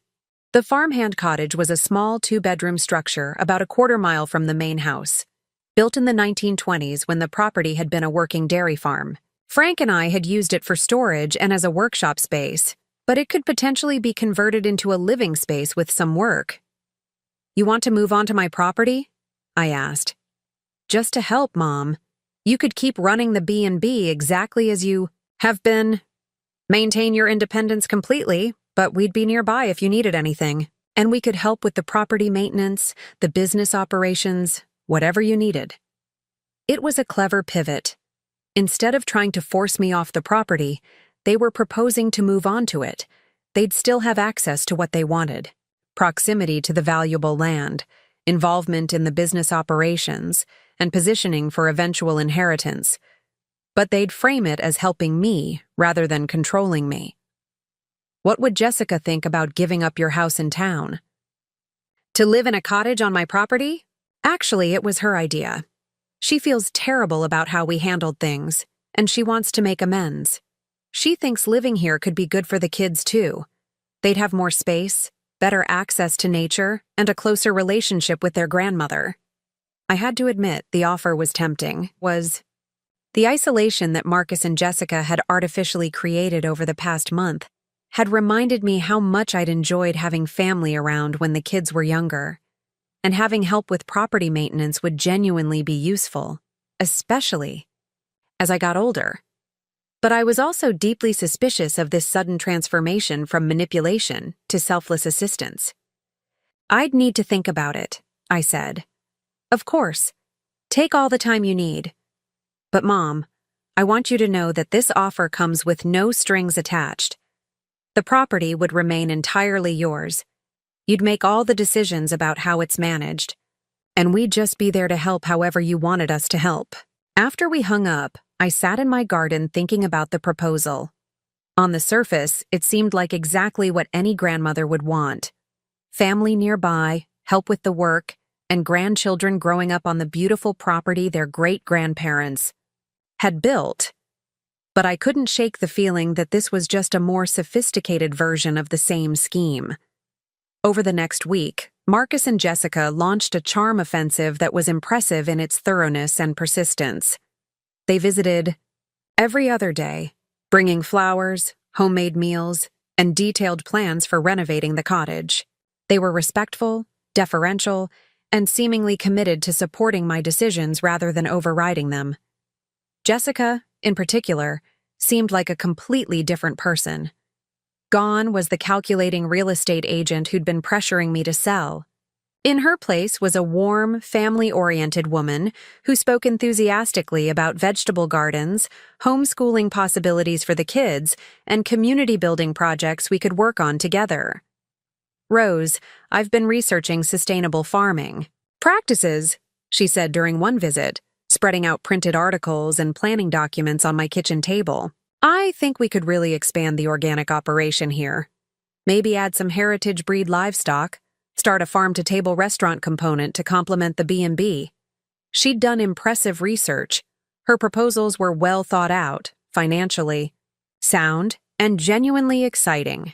The farmhand cottage was a small 2-bedroom structure about a quarter-mile from the main house, built in the 1920s when the property had been a working dairy farm. Frank and I had used it for storage and as a workshop space, but it could potentially be converted into a living space with some work. "You want to move onto my property?" I asked. "Just to help, Mom. You could keep running the B&B exactly as you have been. Maintain your independence completely, but we'd be nearby if you needed anything. And we could help with the property maintenance, the business operations, whatever you needed." It was a clever pivot. Instead of trying to force me off the property, they were proposing to move onto it. They'd still have access to what they wanted: proximity to the valuable land, involvement in the business operations, and positioning for eventual inheritance. But they'd frame it as helping me rather than controlling me. "What would Jessica think about giving up your house in town?" "To live in a cottage on my property?" Actually, it was her idea. She feels terrible about how we handled things, and she wants to make amends. She thinks living here could be good for the kids too. They'd have more space, better access to nature, and a closer relationship with their grandmother. I had to admit the offer was tempting. The isolation that Marcus and Jessica had artificially created over the past month had reminded me how much I'd enjoyed having family around when the kids were younger, and having help with property maintenance would genuinely be useful, especially as I got older. But I was also deeply suspicious of this sudden transformation from manipulation to selfless assistance. "I'd need to think about it," I said. "Of course. Take all the time you need. But Mom, I want you to know that this offer comes with no strings attached. The property would remain entirely yours. You'd make all the decisions about how it's managed, and we'd just be there to help however you wanted us to help." After we hung up, I sat in my garden thinking about the proposal. On the surface, it seemed like exactly what any grandmother would want: family nearby, help with the work, and grandchildren growing up on the beautiful property their great-grandparents had built. But I couldn't shake the feeling that this was just a more sophisticated version of the same scheme. Over the next week, Marcus and Jessica launched a charm offensive that was impressive in its thoroughness and persistence. They visited every other day, bringing flowers, homemade meals, and detailed plans for renovating the cottage. They were respectful, deferential, and seemingly committed to supporting my decisions rather than overriding them. Jessica, in particular, seemed like a completely different person. Gone was the calculating real estate agent who'd been pressuring me to sell. In her place was a warm, family-oriented woman who spoke enthusiastically about vegetable gardens, homeschooling possibilities for the kids, and community-building projects we could work on together. "Rose, I've been researching sustainable farming practices," she said during one visit, spreading out printed articles and planning documents on my kitchen table. "I think we could really expand the organic operation here. Maybe add some heritage breed livestock, start a farm-to-table restaurant component to complement the B&B. She'd done impressive research. Her proposals were well thought out, financially, sound, and genuinely exciting.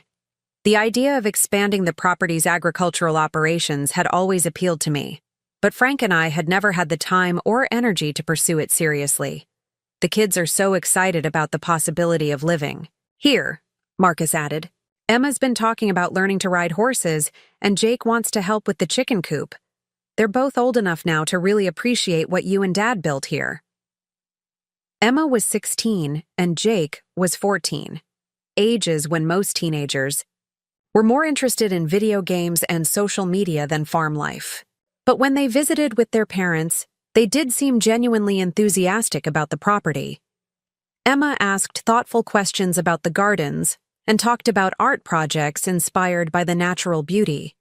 The idea of expanding the property's agricultural operations had always appealed to me, but Frank and I had never had the time or energy to pursue it seriously. The kids are so excited about the possibility of living here," Marcus added. "Emma's been talking about learning to ride horses, and Jake wants to help with the chicken coop. They're both old enough now to really appreciate what you and Dad built here." Emma was 16 and Jake was 14, ages when most teenagers were more interested in video games and social media than farm life. But when they visited with their parents, they did seem genuinely enthusiastic about the property. Emma asked thoughtful questions about the gardens and talked about art projects inspired by the natural beauty.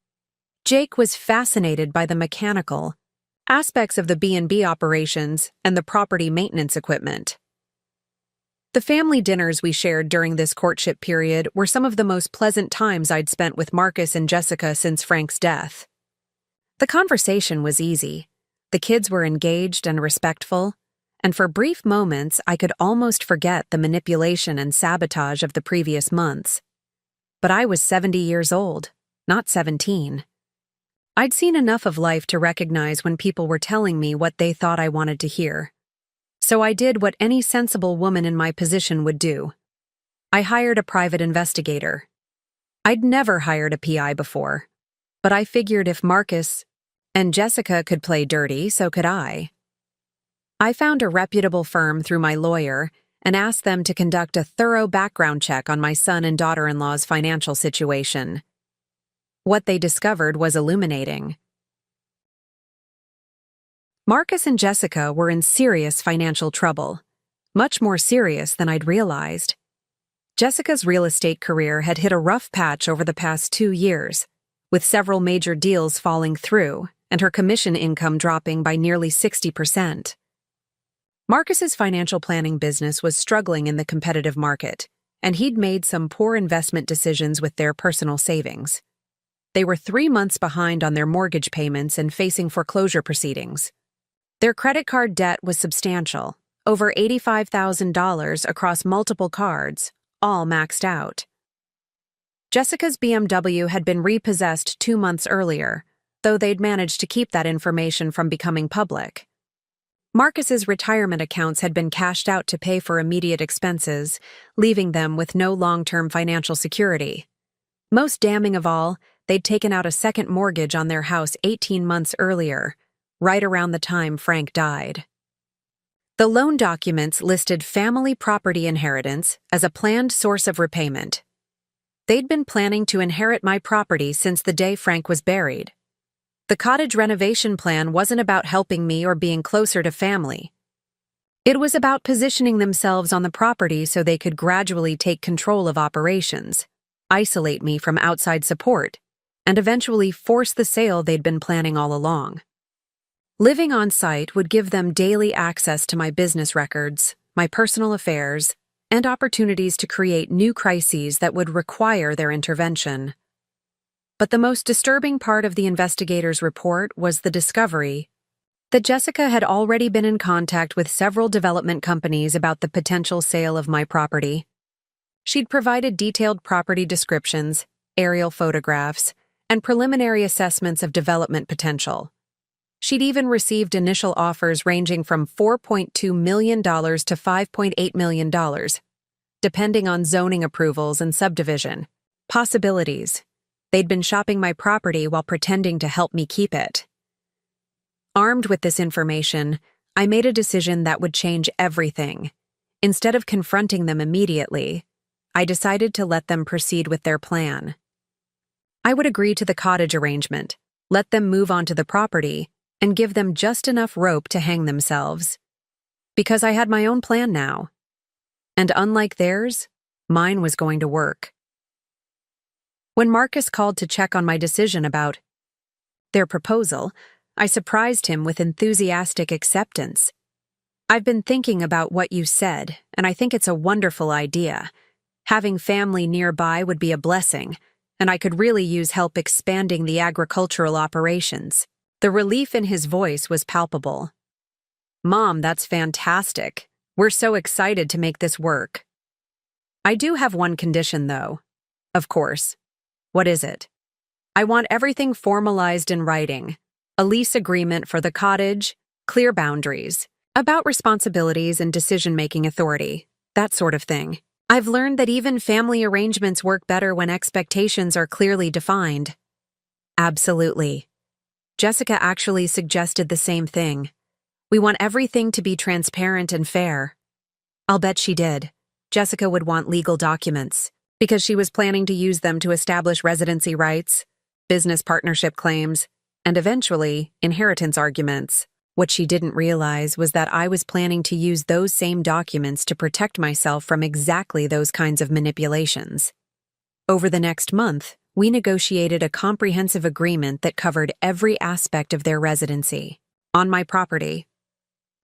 Jake was fascinated by the mechanical aspects of the B&B operations and the property maintenance equipment. The family dinners we shared during this courtship period were some of the most pleasant times I'd spent with Marcus and Jessica since Frank's death. The conversation was easy. The kids were engaged and respectful, and for brief moments I could almost forget the manipulation and sabotage of the previous months. But I was 70 years old, not 17. I'd seen enough of life to recognize when people were telling me what they thought I wanted to hear. So I did what any sensible woman in my position would do. I hired a private investigator. I'd never hired a PI before, but I figured if Marcus and Jessica could play dirty, so could I. I found a reputable firm through my lawyer and asked them to conduct a thorough background check on my son and daughter-in-law's financial situation. What they discovered was illuminating. Marcus and Jessica were in serious financial trouble, much more serious than I'd realized. Jessica's real estate career had hit a rough patch over the past 2 years, with several major deals falling through and her commission income dropping by nearly 60%. Marcus's financial planning business was struggling in the competitive market, and he'd made some poor investment decisions with their personal savings. They were 3 months behind on their mortgage payments and facing foreclosure proceedings. Their credit card debt was substantial, over $85,000 across multiple cards, all maxed out. Jessica's BMW had been repossessed 2 months earlier, though they'd managed to keep that information from becoming public. Marcus's retirement accounts had been cashed out to pay for immediate expenses, leaving them with no long-term financial security. Most damning of all, they'd taken out a second mortgage on their house 18 months earlier, right around the time Frank died. The loan documents listed family property inheritance as a planned source of repayment. They'd been planning to inherit my property since the day Frank was buried. The cottage renovation plan wasn't about helping me or being closer to family. It was about positioning themselves on the property so they could gradually take control of operations, isolate me from outside support, and eventually force the sale they'd been planning all along. Living on site would give them daily access to my business records, my personal affairs, and opportunities to create new crises that would require their intervention. But the most disturbing part of the investigator's report was the discovery that Jessica had already been in contact with several development companies about the potential sale of my property. She'd provided detailed property descriptions, aerial photographs, and preliminary assessments of development potential. She'd even received initial offers ranging from $4.2 million to $5.8 million, depending on zoning approvals and subdivision possibilities. They'd been shopping my property while pretending to help me keep it. Armed with this information, I made a decision that would change everything. Instead of confronting them immediately, I decided to let them proceed with their plan. I would agree to the cottage arrangement, let them move onto the property, and give them just enough rope to hang themselves. Because I had my own plan now. And unlike theirs, mine was going to work. When Marcus called to check on my decision about their proposal, I surprised him with enthusiastic acceptance. I've been thinking about what you said, and I think it's a wonderful idea. Having family nearby would be a blessing, and I could really use help expanding the agricultural operations. The relief in his voice was palpable. Mom, that's fantastic. We're so excited to make this work. I do have one condition, though. Of course. What is it? I want everything formalized in writing. A lease agreement for the cottage, clear boundaries, about responsibilities and decision-making authority, that sort of thing. I've learned that even family arrangements work better when expectations are clearly defined. Absolutely. Jessica actually suggested the same thing. We want everything to be transparent and fair. I'll bet she did. Jessica would want legal documents, because she was planning to use them to establish residency rights, business partnership claims, and eventually, inheritance arguments. What she didn't realize was that I was planning to use those same documents to protect myself from exactly those kinds of manipulations. Over the next month, we negotiated a comprehensive agreement that covered every aspect of their residency. On my property,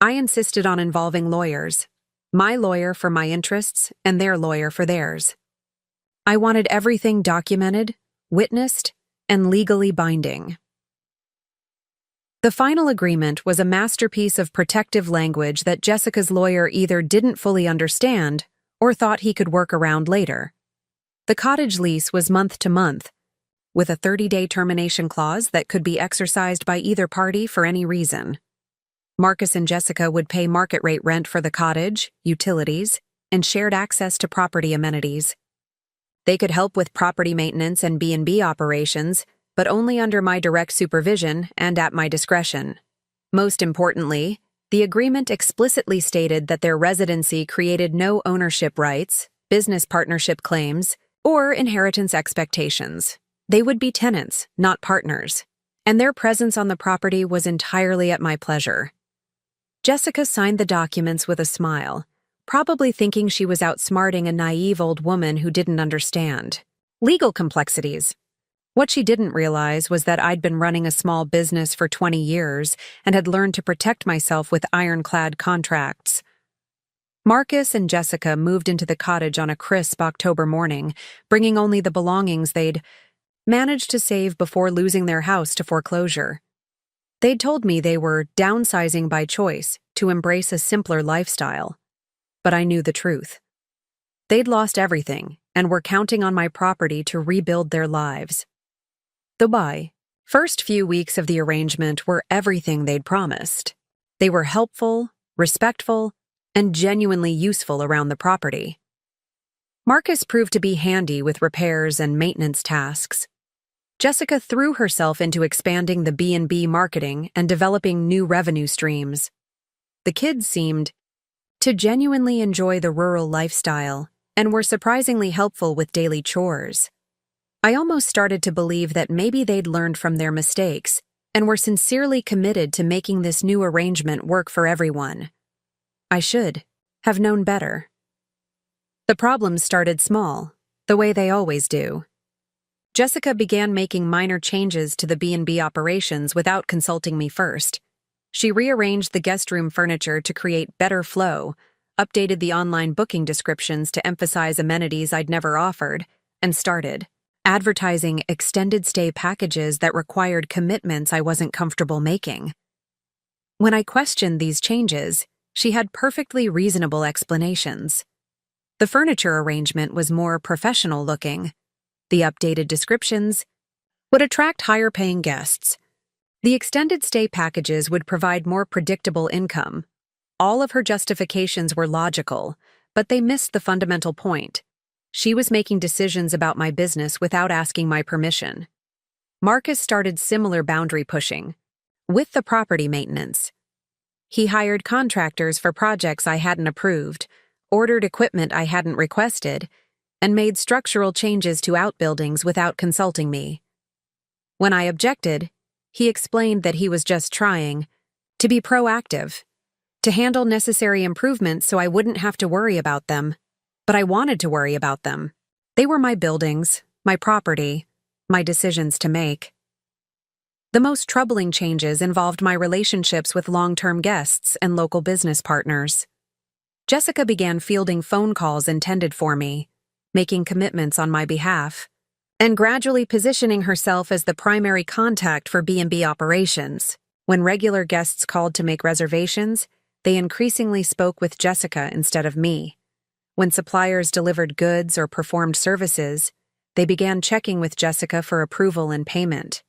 I insisted on involving lawyers, my lawyer for my interests and their lawyer for theirs. I wanted everything documented, witnessed, and legally binding. The final agreement was a masterpiece of protective language that Jessica's lawyer either didn't fully understand or thought he could work around later. The cottage lease was month to month, with a 30-day termination clause that could be exercised by either party for any reason. Marcus and Jessica would pay market rate rent for the cottage, utilities, and shared access to property amenities. They could help with property maintenance and B&B operations, but only under my direct supervision and at my discretion. Most importantly, the agreement explicitly stated that their residency created no ownership rights, business partnership claims, or inheritance expectations. They would be tenants, not partners, and their presence on the property was entirely at my pleasure. Jessica signed the documents with a smile, probably thinking she was outsmarting a naive old woman who didn't understand legal complexities. What she didn't realize was that I'd been running a small business for 20 years and had learned to protect myself with ironclad contracts. Marcus and Jessica moved into the cottage on a crisp October morning, bringing only the belongings they'd managed to save before losing their house to foreclosure. They'd told me they were downsizing by choice to embrace a simpler lifestyle. But I knew the truth. They'd lost everything and were counting on my property to rebuild their lives. The first few weeks of the arrangement were everything they'd promised. They were helpful, respectful, and genuinely useful around the property. Marcus proved to be handy with repairs and maintenance tasks. Jessica threw herself into expanding the B&B marketing and developing new revenue streams. The kids seemed to genuinely enjoy the rural lifestyle and were surprisingly helpful with daily chores. I almost started to believe that maybe they'd learned from their mistakes and were sincerely committed to making this new arrangement work for everyone. I should have known better. The problems started small, the way they always do. Jessica began making minor changes to the B&B operations without consulting me first. She rearranged the guest room furniture to create better flow, updated the online booking descriptions to emphasize amenities I'd never offered, and started advertising extended stay packages that required commitments I wasn't comfortable making. When I questioned these changes, she had perfectly reasonable explanations. The furniture arrangement was more professional looking. The updated descriptions would attract higher-paying guests. The extended stay packages would provide more predictable income. All of her justifications were logical, but they missed the fundamental point. She was making decisions about my business without asking my permission. Marcus started similar boundary pushing, with the property maintenance. He hired contractors for projects I hadn't approved, ordered equipment I hadn't requested, and made structural changes to outbuildings without consulting me. When I objected, he explained that he was just trying to be proactive, to handle necessary improvements so I wouldn't have to worry about them. But I wanted to worry about them. They were my buildings, my property, my decisions to make. The most troubling changes involved my relationships with long-term guests and local business partners. Jessica began fielding phone calls intended for me, making commitments on my behalf, and gradually positioning herself as the primary contact for B&B operations. When regular guests called to make reservations, they increasingly spoke with Jessica instead of me. When suppliers delivered goods or performed services, they began checking with Jessica for approval and payment.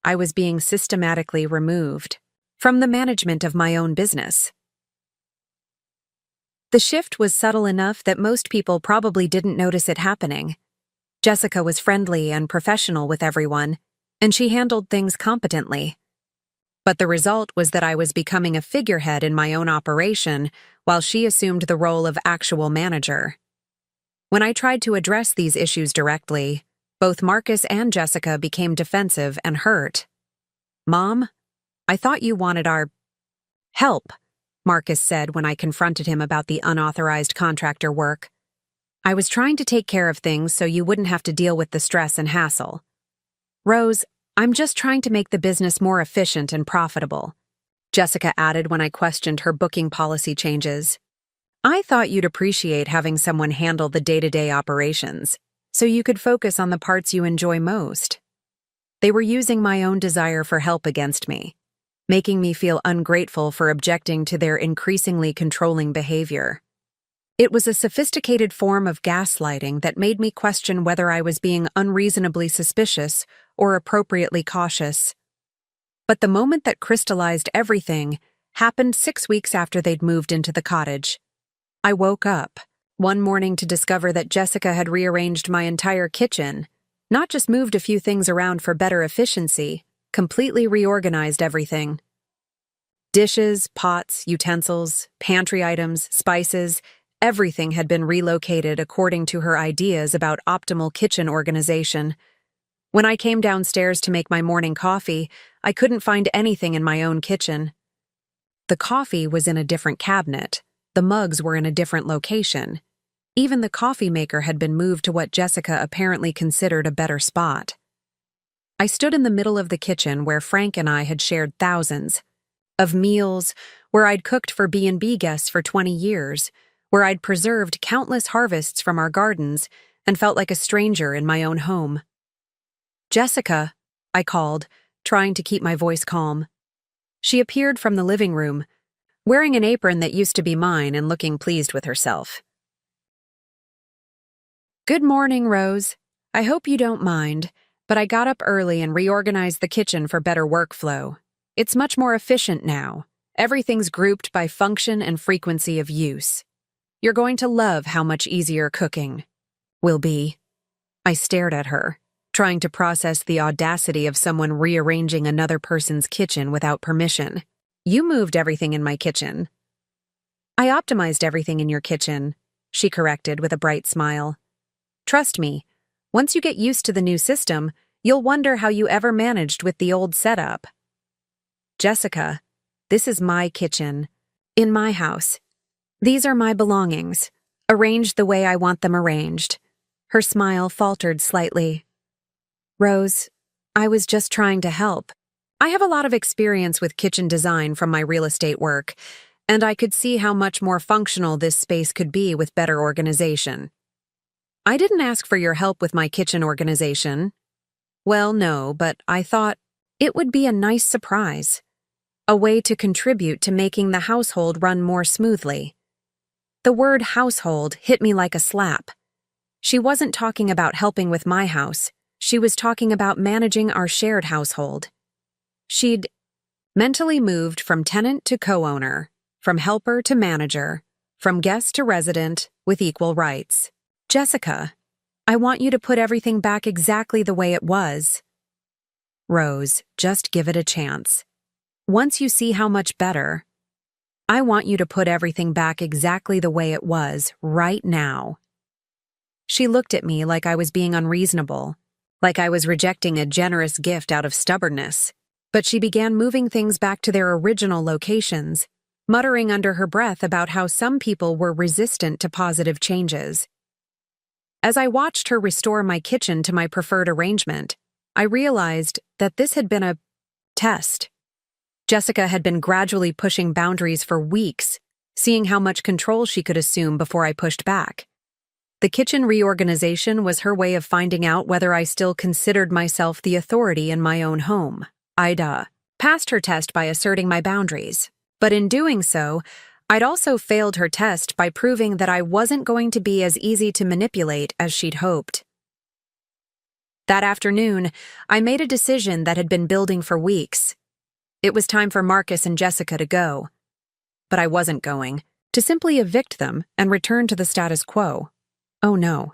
I was being systematically removed from the management of my own business. The shift was subtle enough that most people probably didn't notice it happening. Jessica was friendly and professional with everyone, and she handled things competently. But the result was that I was becoming a figurehead in my own operation while she assumed the role of actual manager. When I tried to address these issues directly, both Marcus and Jessica became defensive and hurt. "Mom, I thought you wanted our help," Marcus said when I confronted him about the unauthorized contractor work. "I was trying to take care of things so you wouldn't have to deal with the stress and hassle." "Rose, I'm just trying to make the business more efficient and profitable," Jessica added when I questioned her booking policy changes. "I thought you'd appreciate having someone handle the day-to-day operations, so you could focus on the parts you enjoy most." They were using my own desire for help against me, making me feel ungrateful for objecting to their increasingly controlling behavior. It was a sophisticated form of gaslighting that made me question whether I was being unreasonably suspicious or appropriately cautious. But the moment that crystallized everything happened 6 weeks after they'd moved into the cottage. I woke up one morning to discover that Jessica had rearranged my entire kitchen, not just moved a few things around for better efficiency, completely reorganized everything. Dishes, pots, utensils, pantry items, spices, everything had been relocated according to her ideas about optimal kitchen organization. When I came downstairs to make my morning coffee, I couldn't find anything in my own kitchen. The coffee was in a different cabinet. The mugs were in a different location. Even the coffee maker had been moved to what Jessica apparently considered a better spot. I stood in the middle of the kitchen where Frank and I had shared thousands of meals, where I'd cooked for B&B guests for 20 years, where I'd preserved countless harvests from our gardens and felt like a stranger in my own home. "Jessica," I called, trying to keep my voice calm. She appeared from the living room, wearing an apron that used to be mine and looking pleased with herself. "Good morning, Rose. I hope you don't mind, but I got up early and reorganized the kitchen for better workflow. It's much more efficient now. Everything's grouped by function and frequency of use. You're going to love how much easier cooking will be." I stared at her, trying to process the audacity of someone rearranging another person's kitchen without permission. "You moved everything in my kitchen." "I optimized everything in your kitchen," she corrected with a bright smile. "Trust me, once you get used to the new system, you'll wonder how you ever managed with the old setup." "Jessica, this is my kitchen, in my house. These are my belongings, arranged the way I want them arranged." Her smile faltered slightly. "Rose, I was just trying to help. I have a lot of experience with kitchen design from my real estate work, and I could see how much more functional this space could be with better organization." "I didn't ask for your help with my kitchen organization." "Well, no, but I thought it would be a nice surprise. A way to contribute to making the household run more smoothly." The word household hit me like a slap. She wasn't talking about helping with my house. She was talking about managing our shared household. She'd mentally moved from tenant to co-owner, from helper to manager, from guest to resident, with equal rights. "Jessica, I want you to put everything back exactly the way it was." "Rose, just give it a chance. Once you see how much better, I want you to put everything back exactly the way it was, right now." She looked at me like I was being unreasonable, like I was rejecting a generous gift out of stubbornness. But she began moving things back to their original locations, muttering under her breath about how some people were resistant to positive changes. As I watched her restore my kitchen to my preferred arrangement, I realized that this had been a test. Jessica had been gradually pushing boundaries for weeks, seeing how much control she could assume before I pushed back. The kitchen reorganization was her way of finding out whether I still considered myself the authority in my own home. I'd passed her test by asserting my boundaries, but in doing so, I'd also failed her test by proving that I wasn't going to be as easy to manipulate as she'd hoped. That afternoon, I made a decision that had been building for weeks. It was time for Marcus and Jessica to go. But I wasn't going, to simply evict them and return to the status quo. Oh no.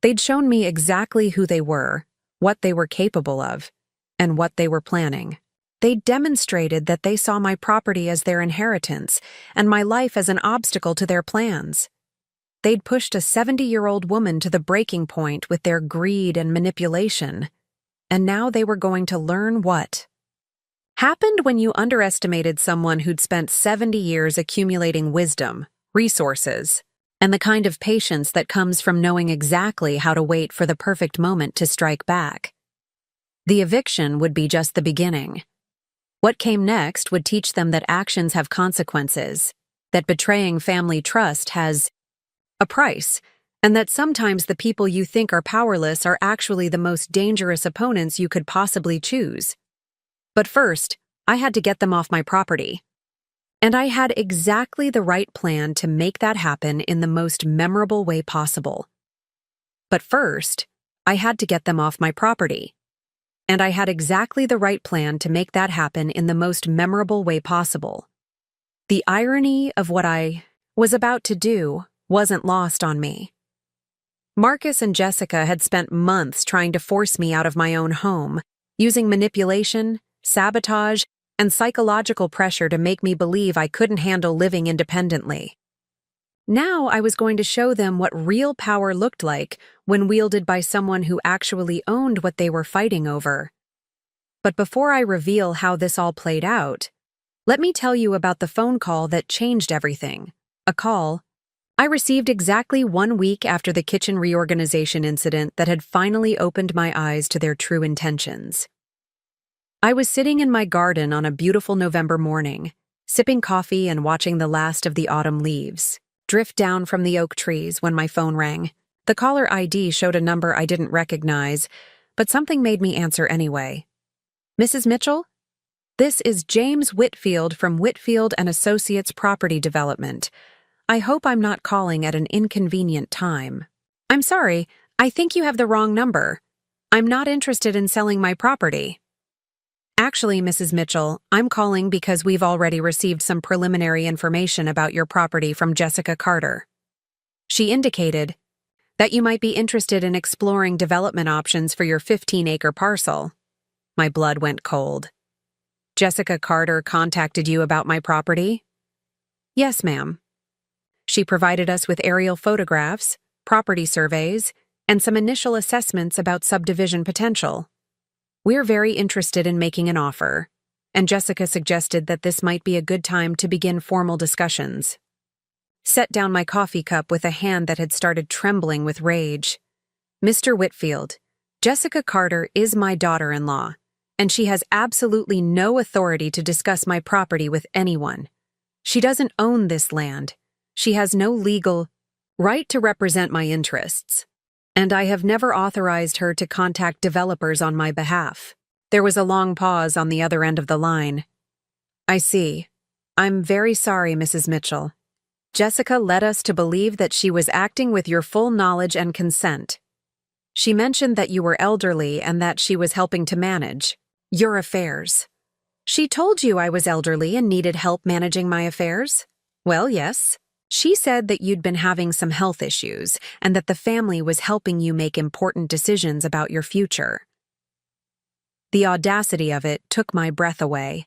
They'd shown me exactly who they were, what they were capable of, and what they were planning. They demonstrated that they saw my property as their inheritance and my life as an obstacle to their plans. They'd pushed a 70-year-old woman to the breaking point with their greed and manipulation, and now they were going to learn what happened when you underestimated someone who'd spent 70 years accumulating wisdom, resources, and the kind of patience that comes from knowing exactly how to wait for the perfect moment to strike back. The eviction would be just the beginning. What came next would teach them that actions have consequences, that betraying family trust has a price, and that sometimes the people you think are powerless are actually the most dangerous opponents you could possibly choose. But first, I had to get them off my property. And I had exactly the right plan to make that happen in the most memorable way possible. But first, I had to get them off my property. And I had exactly the right plan to make that happen in the most memorable way possible. The irony of what I was about to do wasn't lost on me. Marcus and Jessica had spent months trying to force me out of my own home, using manipulation, sabotage, and psychological pressure to make me believe I couldn't handle living independently. Now I was going to show them what real power looked like when wielded by someone who actually owned what they were fighting over. But before I reveal how this all played out, let me tell you about the phone call that changed everything. A call I received exactly 1 week after the kitchen reorganization incident that had finally opened my eyes to their true intentions. I was sitting in my garden on a beautiful November morning, sipping coffee and watching the last of the autumn leaves drift down from the oak trees when my phone rang. The caller ID showed a number I didn't recognize, but something made me answer anyway. Mrs. Mitchell? This is James Whitfield from Whitfield and Associates Property Development. I hope I'm not calling at an inconvenient time. I'm sorry, I think you have the wrong number. I'm not interested in selling my property. Actually, Mrs. Mitchell, I'm calling because we've already received some preliminary information about your property from Jessica Carter. She indicated that you might be interested in exploring development options for your 15-acre parcel. My blood went cold. Jessica Carter contacted you about my property? Yes, ma'am. She provided us with aerial photographs, property surveys, and some initial assessments about subdivision potential. We're very interested in making an offer, and Jessica suggested that this might be a good time to begin formal discussions. Set down my coffee cup with a hand that had started trembling with rage. Mr. Whitfield, Jessica Carter is my daughter-in-law, and she has absolutely no authority to discuss my property with anyone. She doesn't own this land. She has no legal right to represent my interests, and I have never authorized her to contact developers on my behalf. There was a long pause on the other end of the line. I see. I'm very sorry, Mrs. Mitchell. Jessica led us to believe that she was acting with your full knowledge and consent. She mentioned that you were elderly and that she was helping to manage your affairs. She told you I was elderly and needed help managing my affairs? Well, yes. She said that you'd been having some health issues and that the family was helping you make important decisions about your future. The audacity of it took my breath away.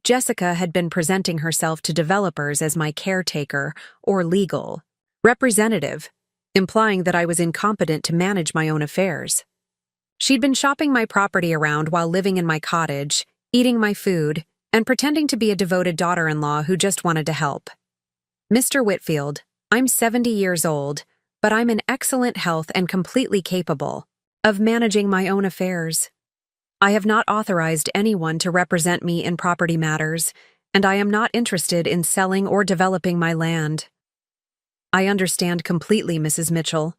Jessica had been presenting herself to developers as my caretaker or legal representative, implying that I was incompetent to manage my own affairs. She'd been shopping my property around while living in my cottage, eating my food, and pretending to be a devoted daughter-in-law who just wanted to help. Mr. Whitfield, I'm 70 years old, but I'm in excellent health and completely capable of managing my own affairs. I have not authorized anyone to represent me in property matters, and I am not interested in selling or developing my land. I understand completely, Mrs. Mitchell.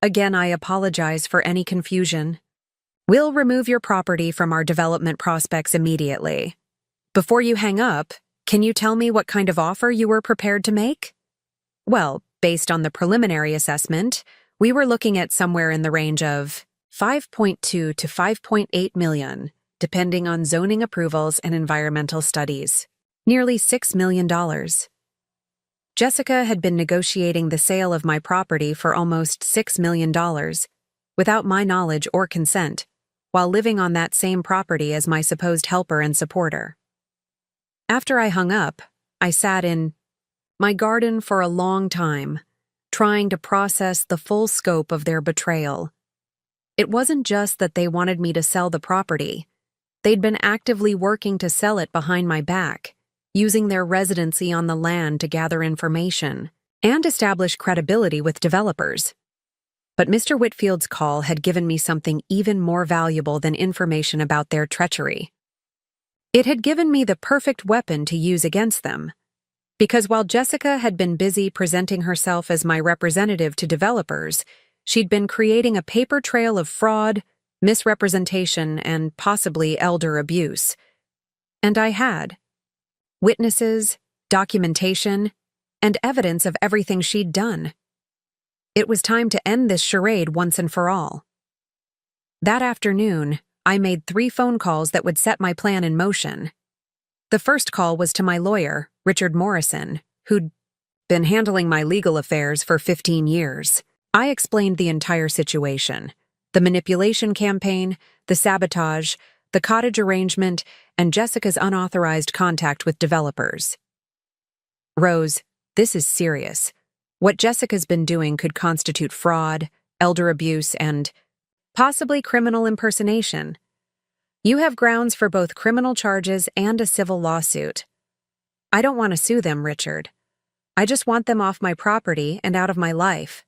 Again, I apologize for any confusion. We'll remove your property from our development prospects immediately. Before you hang up, can you tell me what kind of offer you were prepared to make? Well, based on the preliminary assessment, we were looking at somewhere in the range of 5.2 to 5.8 million, depending on zoning approvals and environmental studies. Nearly $6 million. Jessica had been negotiating the sale of my property for almost $6 million, without my knowledge or consent, while living on that same property as my supposed helper and supporter. After I hung up, I sat in my garden for a long time, trying to process the full scope of their betrayal. It wasn't just that they wanted me to sell the property. They'd been actively working to sell it behind my back, using their residency on the land to gather information and establish credibility with developers. But Mr. Whitfield's call had given me something even more valuable than information about their treachery. It had given me the perfect weapon to use against them, because while Jessica had been busy presenting herself as my representative to developers, she'd been creating a paper trail of fraud, misrepresentation, and possibly elder abuse. And I had witnesses, documentation, and evidence of everything she'd done. It was time to end this charade once and for all. That afternoon, I made 3 phone calls that would set my plan in motion. The first call was to my lawyer, Richard Morrison, who'd been handling my legal affairs for 15 years. I explained the entire situation: the manipulation campaign, the sabotage, the cottage arrangement, and Jessica's unauthorized contact with developers. Rose, this is serious. What Jessica's been doing could constitute fraud, elder abuse, and possibly criminal impersonation. You have grounds for both criminal charges and a civil lawsuit. I don't want to sue them, Richard. I just want them off my property and out of my life.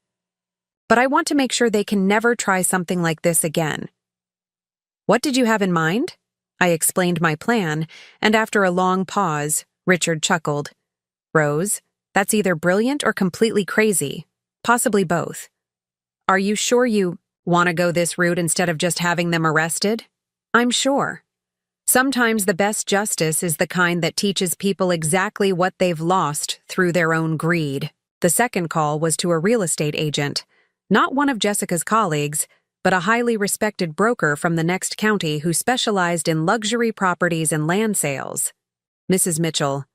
But I want to make sure they can never try something like this again. What did you have in mind? I explained my plan, and after a long pause, Richard chuckled. Rose, that's either brilliant or completely crazy, possibly both. Are you sure you want to go this route instead of just having them arrested? I'm sure. Sometimes the best justice is the kind that teaches people exactly what they've lost through their own greed. The second call was to a real estate agent, not one of Jessica's colleagues, but a highly respected broker from the next county who specialized in luxury properties and land sales. Mrs. Mitchell,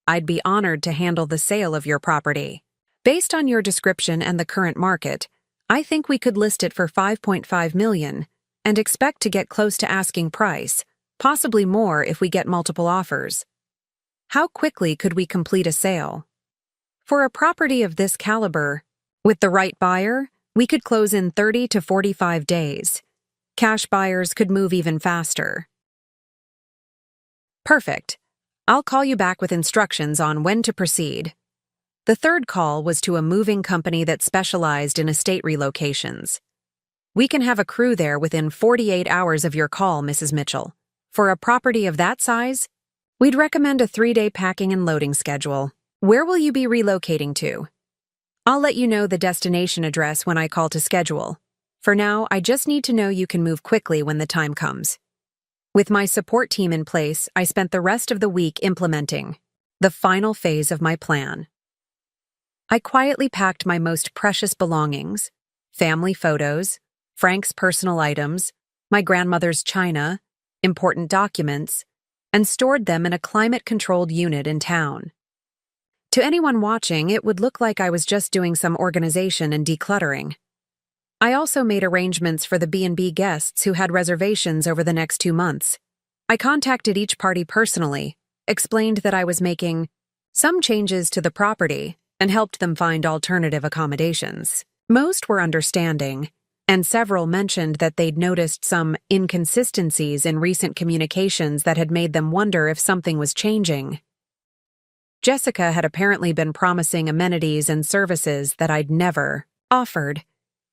I'd be honored to handle the sale of your property. Based on your description and the current market, I think we could list it for $5.5 million and expect to get close to asking price, possibly more if we get multiple offers. How quickly could we complete a sale? For a property of this caliber, with the right buyer, we could close in 30 to 45 days. Cash buyers could move even faster. Perfect. I'll call you back with instructions on when to proceed. The third call was to a moving company that specialized in estate relocations. We can have a crew there within 48 hours of your call, Mrs. Mitchell. For a property of that size, we'd recommend a 3-day packing and loading schedule. Where will you be relocating to? I'll let you know the destination address when I call to schedule. For now, I just need to know you can move quickly when the time comes. With my support team in place, I spent the rest of the week implementing the final phase of my plan. I quietly packed my most precious belongings, family photos, Frank's personal items, my grandmother's china, important documents, and stored them in a climate-controlled unit in town. To anyone watching, it would look like I was just doing some organization and decluttering. I also made arrangements for the B&B guests who had reservations over the next 2 months. I contacted each party personally, explained that I was making some changes to the property, and helped them find alternative accommodations. Most were understanding, and several mentioned that they'd noticed some inconsistencies in recent communications that had made them wonder if something was changing. Jessica had apparently been promising amenities and services that I'd never offered,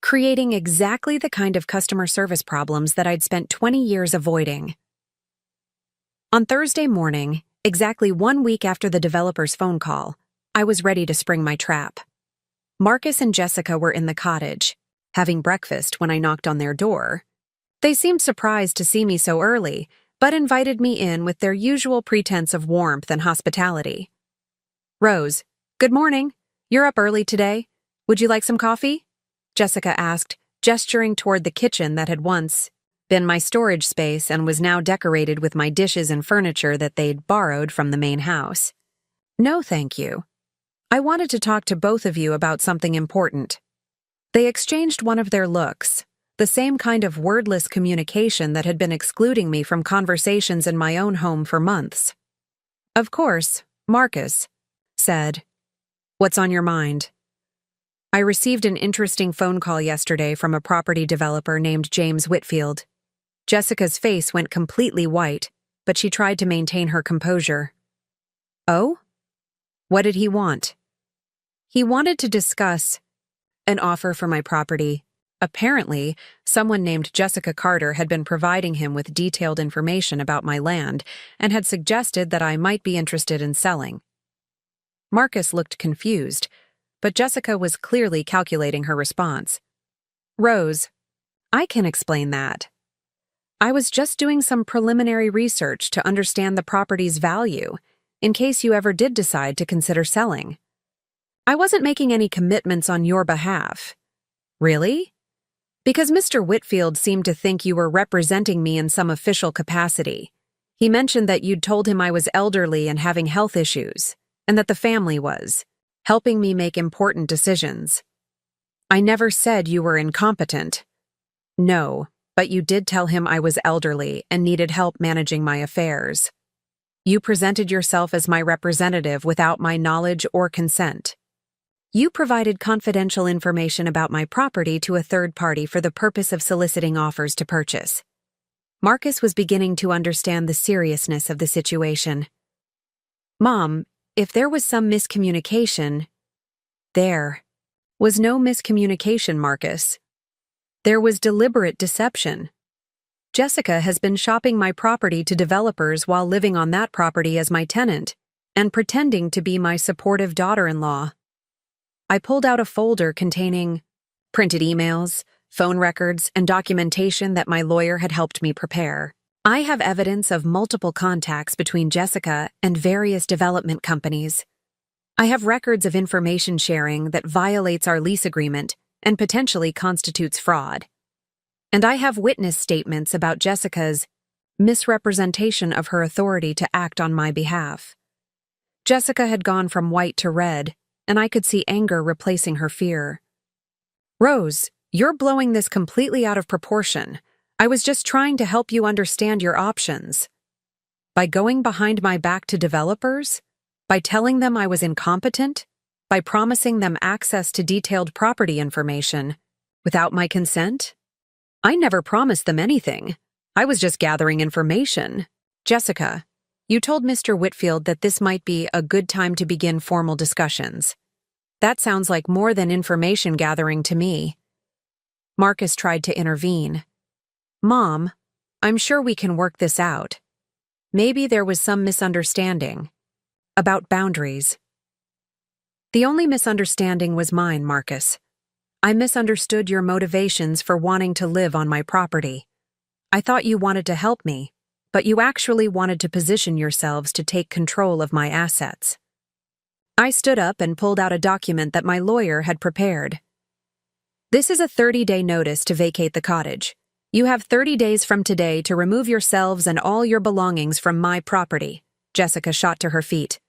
creating exactly the kind of customer service problems that I'd spent 20 years avoiding. On Thursday morning, exactly 1 week after the developer's phone call, I was ready to spring my trap. Marcus and Jessica were in the cottage, having breakfast when I knocked on their door. They seemed surprised to see me so early, but invited me in with their usual pretense of warmth and hospitality. "Rose, good morning. You're up early today. Would you like some coffee?" Jessica asked, gesturing toward the kitchen that had once been my storage space and was now decorated with my dishes and furniture that they'd borrowed from the main house. "No, thank you. I wanted to talk to both of you about something important." They exchanged one of their looks, the same kind of wordless communication that had been excluding me from conversations in my own home for months. "Of course, Marcus said. What's on your mind?" "I received an interesting phone call yesterday from a property developer named James Whitfield." Jessica's face went completely white, but she tried to maintain her composure. "Oh? What did he want?" "He wanted to discuss an offer for my property. Apparently, someone named Jessica Carter had been providing him with detailed information about my land and had suggested that I might be interested in selling." Marcus looked confused, but Jessica was clearly calculating her response. "Rose, I can explain that. I was just doing some preliminary research to understand the property's value, in case you ever did decide to consider selling. I wasn't making any commitments on your behalf." "Really?" "Because Mr. Whitfield seemed to think you were representing me in some official capacity. He mentioned that you'd told him I was elderly and having health issues, and that the family was helping me make important decisions." "I never said you were incompetent." "No, but you did tell him I was elderly and needed help managing my affairs. You presented yourself as my representative without my knowledge or consent. You provided confidential information about my property to a third party for the purpose of soliciting offers to purchase." Marcus was beginning to understand the seriousness of the situation. "Mom, if there was some miscommunication—" "There was no miscommunication, Marcus. There was deliberate deception. Jessica has been shopping my property to developers while living on that property as my tenant and pretending to be my supportive daughter-in-law." I pulled out a folder containing printed emails, phone records, and documentation that my lawyer had helped me prepare. I have evidence of multiple contacts between Jessica and various development companies. I have records of information sharing that violates our lease agreement and potentially constitutes fraud. And I have witness statements about Jessica's misrepresentation of her authority to act on my behalf. Jessica had gone from white to red, and I could see anger replacing her fear. "Rose, you're blowing this completely out of proportion. I was just trying to help you understand your options. By going behind my back to developers? By telling them I was incompetent? By promising them access to detailed property information without my consent? I never promised them anything. I was just gathering information." "Jessica, you told Mr. Whitfield that this might be a good time to begin formal discussions. That sounds like more than information gathering to me." Marcus tried to intervene. "Mom, I'm sure we can work this out. Maybe there was some misunderstanding about boundaries." "The only misunderstanding was mine, Marcus. I misunderstood your motivations for wanting to live on my property. I thought you wanted to help me, but you actually wanted to position yourselves to take control of my assets." I stood up and pulled out a document that my lawyer had prepared. "This is a 30-day notice to vacate the cottage. You have 30 days from today to remove yourselves and all your belongings from my property." Jessica shot to her feet.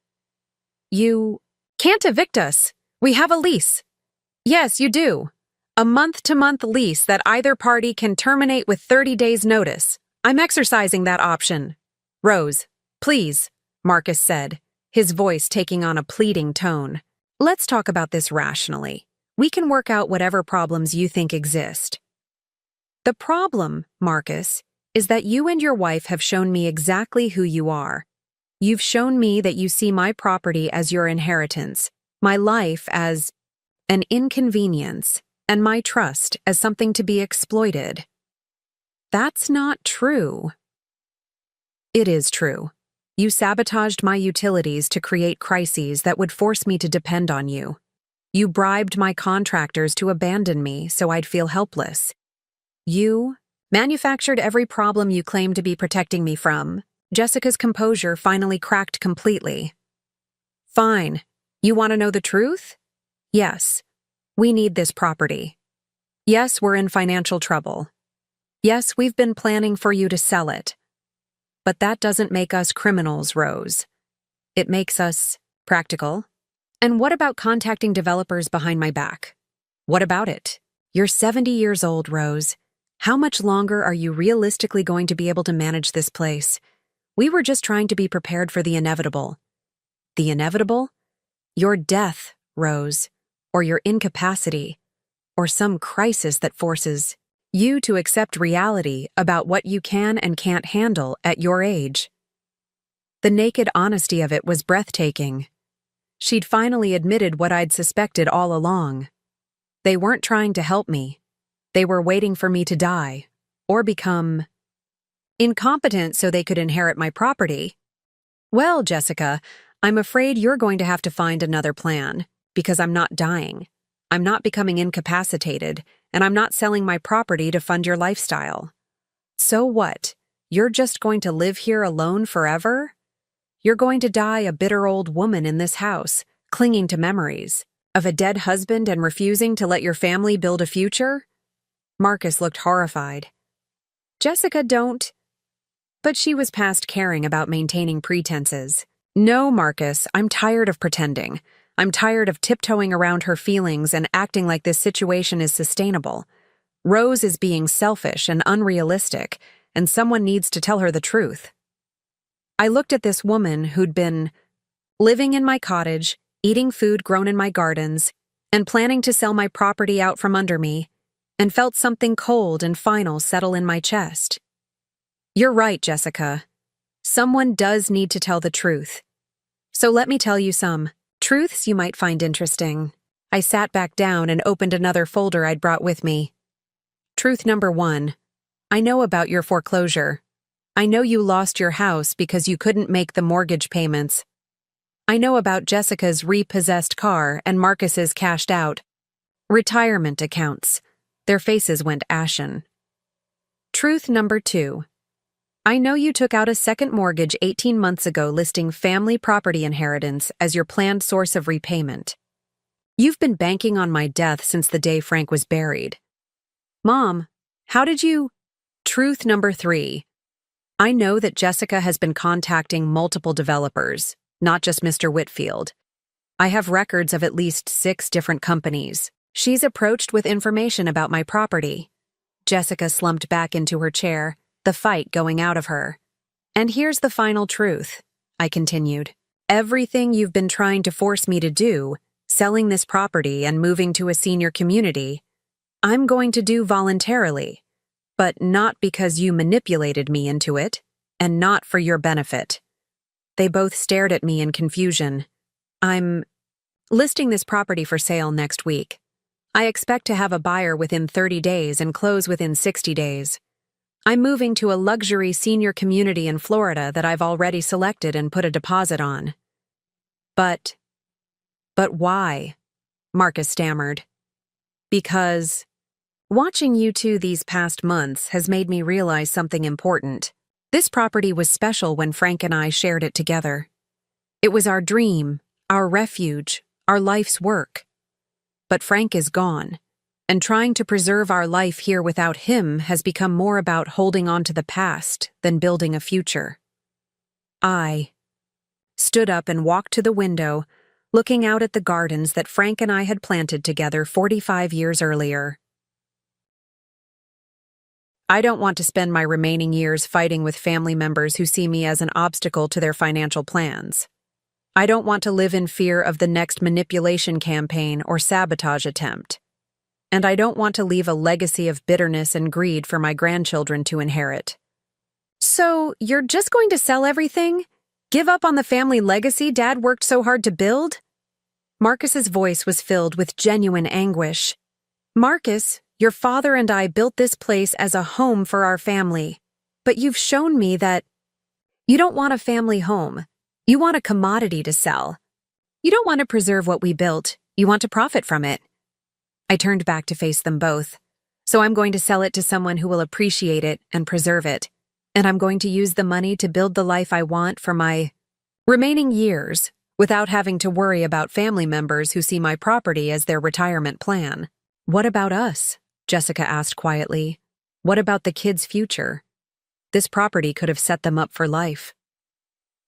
"You can't evict us. We have a lease." "Yes, you do. A month-to-month lease that either party can terminate with 30 days' notice. I'm exercising that option." "Rose, please," Marcus said, his voice taking on a pleading tone. "Let's talk about this rationally. We can work out whatever problems you think exist. The problem, Marcus, is that you and your wife have shown me exactly who you are. You've shown me that you see my property as your inheritance, my life as an inconvenience, and my trust as something to be exploited. That's not true. It is true. You sabotaged my utilities to create crises that would force me to depend on you. You bribed my contractors to abandon me so I'd feel helpless. You manufactured every problem you claimed to be protecting me from. Jessica's composure finally cracked completely. Fine. You want to know the truth? Yes. We need this property. Yes, we're in financial trouble. Yes, we've been planning for you to sell it. But that doesn't make us criminals, Rose. It makes us practical. And what about contacting developers behind my back? What about it? You're 70 years old, Rose. How much longer are you realistically going to be able to manage this place? We were just trying to be prepared for the inevitable. The inevitable? Your death, Rose, or your incapacity, or some crisis that forces you to accept reality about what you can and can't handle at your age. The naked honesty of it was breathtaking. She'd finally admitted what I'd suspected all along. They weren't trying to help me. They were waiting for me to die, or become incompetent so they could inherit my property. Well, Jessica, I'm afraid you're going to have to find another plan, because I'm not dying. I'm not becoming incapacitated, and I'm not selling my property to fund your lifestyle. So what? You're just going to live here alone forever? You're going to die a bitter old woman in this house, clinging to memories of a dead husband and refusing to let your family build a future? Marcus looked horrified. Jessica, don't. But she was past caring about maintaining pretenses. No, Marcus, I'm tired of pretending. I'm tired of tiptoeing around her feelings and acting like this situation is sustainable. Rose is being selfish and unrealistic, and someone needs to tell her the truth. I looked at this woman who'd been living in my cottage, eating food grown in my gardens, and planning to sell my property out from under me, and felt something cold and final settle in my chest. You're right, Jessica. Someone does need to tell the truth. So let me tell you some truths you might find interesting. I sat back down and opened another folder I'd brought with me. Truth number 1. I know about your foreclosure. I know you lost your house because you couldn't make the mortgage payments. I know about Jessica's repossessed car and Marcus's cashed out retirement accounts. Their faces went ashen. Truth number 2. I know you took out a second mortgage 18 months ago listing family property inheritance as your planned source of repayment. You've been banking on my death since the day Frank was buried. Mom, how did you? Truth number 3. I know that Jessica has been contacting multiple developers, not just Mr. Whitfield. I have records of at least 6 different companies. She's approached with information about my property. Jessica slumped back into her chair, the fight going out of her. And here's the final truth, I continued. Everything you've been trying to force me to do, selling this property and moving to a senior community, I'm going to do voluntarily, but not because you manipulated me into it, and not for your benefit. They both stared at me in confusion. I'm listing this property for sale next week. I expect to have a buyer within 30 days and close within 60 days. I'm moving to a luxury senior community in Florida that I've already selected and put a deposit on. But why? Marcus stammered. Because watching you two these past months has made me realize something important. This property was special when Frank and I shared it together. It was our dream, our refuge, our life's work. But Frank is gone, and trying to preserve our life here without him has become more about holding on to the past than building a future. I stood up and walked to the window, looking out at the gardens that Frank and I had planted together 45 years earlier. I don't want to spend my remaining years fighting with family members who see me as an obstacle to their financial plans. I don't want to live in fear of the next manipulation campaign or sabotage attempt. and I don't want to leave a legacy of bitterness and greed for my grandchildren to inherit. So, you're just going to sell everything? Give up on the family legacy Dad worked so hard to build? Marcus's voice was filled with genuine anguish. Marcus, your father and I built this place as a home for our family, but you've shown me that you don't want a family home. You want a commodity to sell. You don't want to preserve what we built. You want to profit from it. I turned back to face them both. So I'm going to sell it to someone who will appreciate it and preserve it. And I'm going to use the money to build the life I want for my remaining years without having to worry about family members who see my property as their retirement plan. What about us? Jessica asked quietly. What about the kids' future? This property could have set them up for life.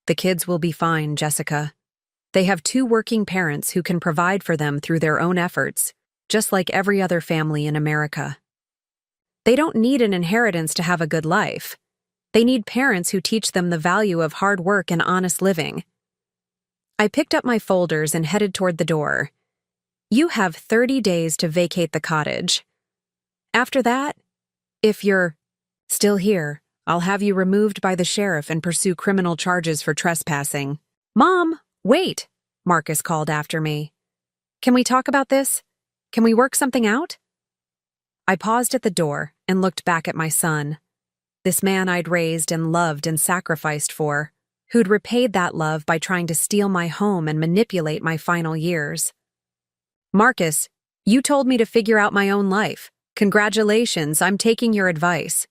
The kids will be fine, Jessica. They have 2 working parents who can provide for them through their own efforts, just like every other family in America. They don't need an inheritance to have a good life. They need parents who teach them the value of hard work and honest living. I picked up my folders and headed toward the door. You have 30 days to vacate the cottage. After that, if you're still here, I'll have you removed by the sheriff and pursue criminal charges for trespassing. Mom, wait, Marcus called after me. Can we talk about this? Can we work something out? I paused at the door and looked back at my son. This man I'd raised and loved and sacrificed for, who'd repaid that love by trying to steal my home and manipulate my final years. Marcus, you told me to figure out my own life. Congratulations, I'm taking your advice.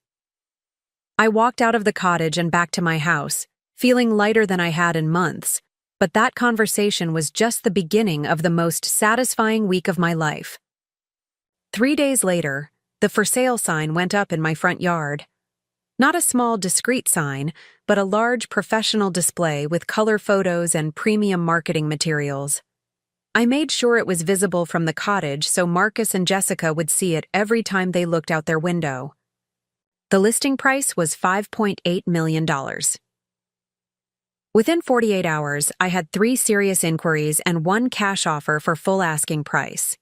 I walked out of the cottage and back to my house, feeling lighter than I had in months, but that conversation was just the beginning of the most satisfying week of my life. 3 days later, the for sale sign went up in my front yard. Not a small, discreet sign, but a large professional display with color photos and premium marketing materials. I made sure it was visible from the cottage so Marcus and Jessica would see it every time they looked out their window. The listing price was $5.8 million. Within 48 hours, I had 3 serious inquiries and 1 cash offer for full asking price.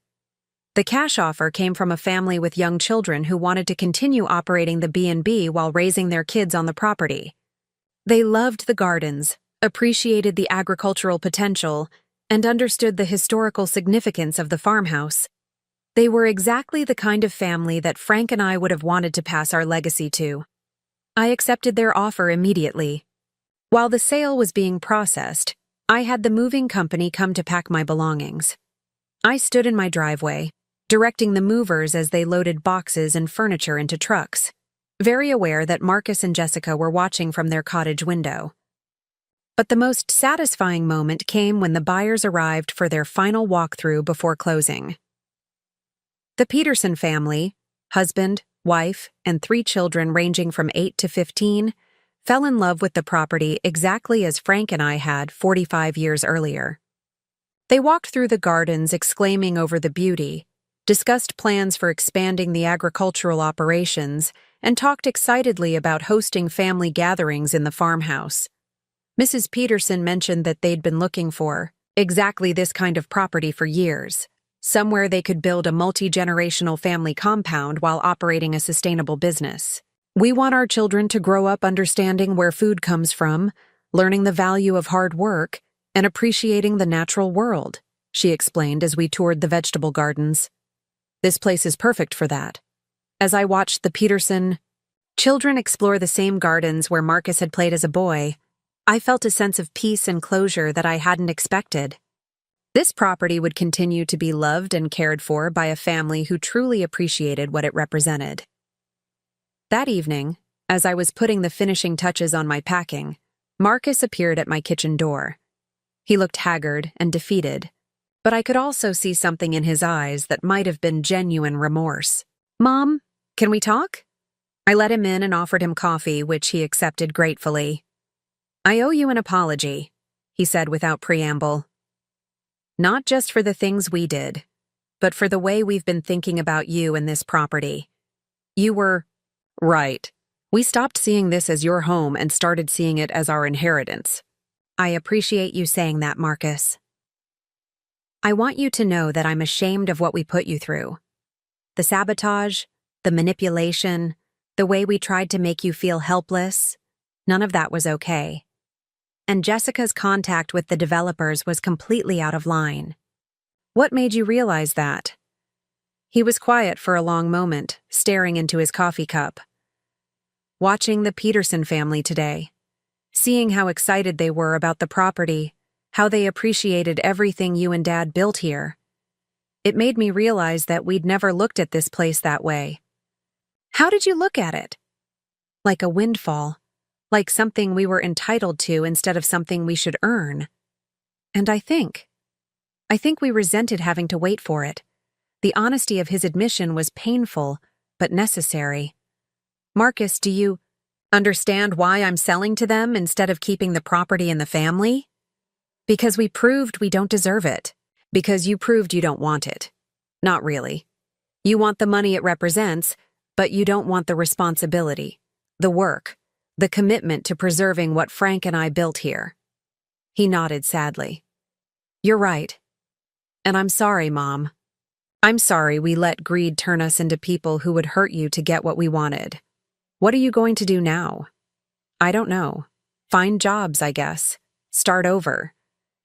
The cash offer came from a family with young children who wanted to continue operating the B&B while raising their kids on the property. They loved the gardens, appreciated the agricultural potential, and understood the historical significance of the farmhouse. They were exactly the kind of family that Frank and I would have wanted to pass our legacy to. I accepted their offer immediately. While the sale was being processed, I had the moving company come to pack my belongings. I stood in my driveway, directing the movers as they loaded boxes and furniture into trucks, very aware that Marcus and Jessica were watching from their cottage window. But the most satisfying moment came when the buyers arrived for their final walkthrough before closing. The Peterson family, husband, wife, and 3 children ranging from 8 to 15, fell in love with the property exactly as Frank and I had 45 years earlier. They walked through the gardens exclaiming over the beauty, discussed plans for expanding the agricultural operations, and talked excitedly about hosting family gatherings in the farmhouse. Mrs. Peterson mentioned that they'd been looking for exactly this kind of property for years, somewhere they could build a multi-generational family compound while operating a sustainable business. We want our children to grow up understanding where food comes from, learning the value of hard work, and appreciating the natural world, she explained as we toured the vegetable gardens. This place is perfect for that. As I watched the Peterson children explore the same gardens where Marcus had played as a boy, I felt a sense of peace and closure that I hadn't expected. This property would continue to be loved and cared for by a family who truly appreciated what it represented. That evening, as I was putting the finishing touches on my packing, Marcus appeared at my kitchen door. He looked haggard and defeated, but I could also see something in his eyes that might have been genuine remorse. "Mom, can we talk?" I let him in and offered him coffee, which he accepted gratefully. "I owe you an apology," he said without preamble. "Not just for the things we did, but for the way we've been thinking about you and this property. You were right. We stopped seeing this as your home and started seeing it as our inheritance." "I appreciate you saying that, Marcus. I want you to know that I'm ashamed of what we put you through. The sabotage, the manipulation, the way we tried to make you feel helpless, none of that was okay. And Jessica's contact with the developers was completely out of line. What made you realize that? He was quiet for a long moment, staring into his coffee cup. Watching the Peterson family today, seeing how excited they were about the property, how they appreciated everything you and Dad built here. It made me realize that we'd never looked at this place that way. How did you look at it? Like a windfall, like something we were entitled to instead of something we should earn. And I think we resented having to wait for it. The honesty of his admission was painful, but necessary. Marcus, do you understand why I'm selling to them instead of keeping the property in the family? Because we proved we don't deserve it. Because you proved you don't want it. Not really. You want the money it represents, but you don't want the responsibility, the work, the commitment to preserving what Frank and I built here. He nodded sadly. You're right. And I'm sorry, Mom. I'm sorry we let greed turn us into people who would hurt you to get what we wanted. What are you going to do now? I don't know. Find jobs, I guess. Start over.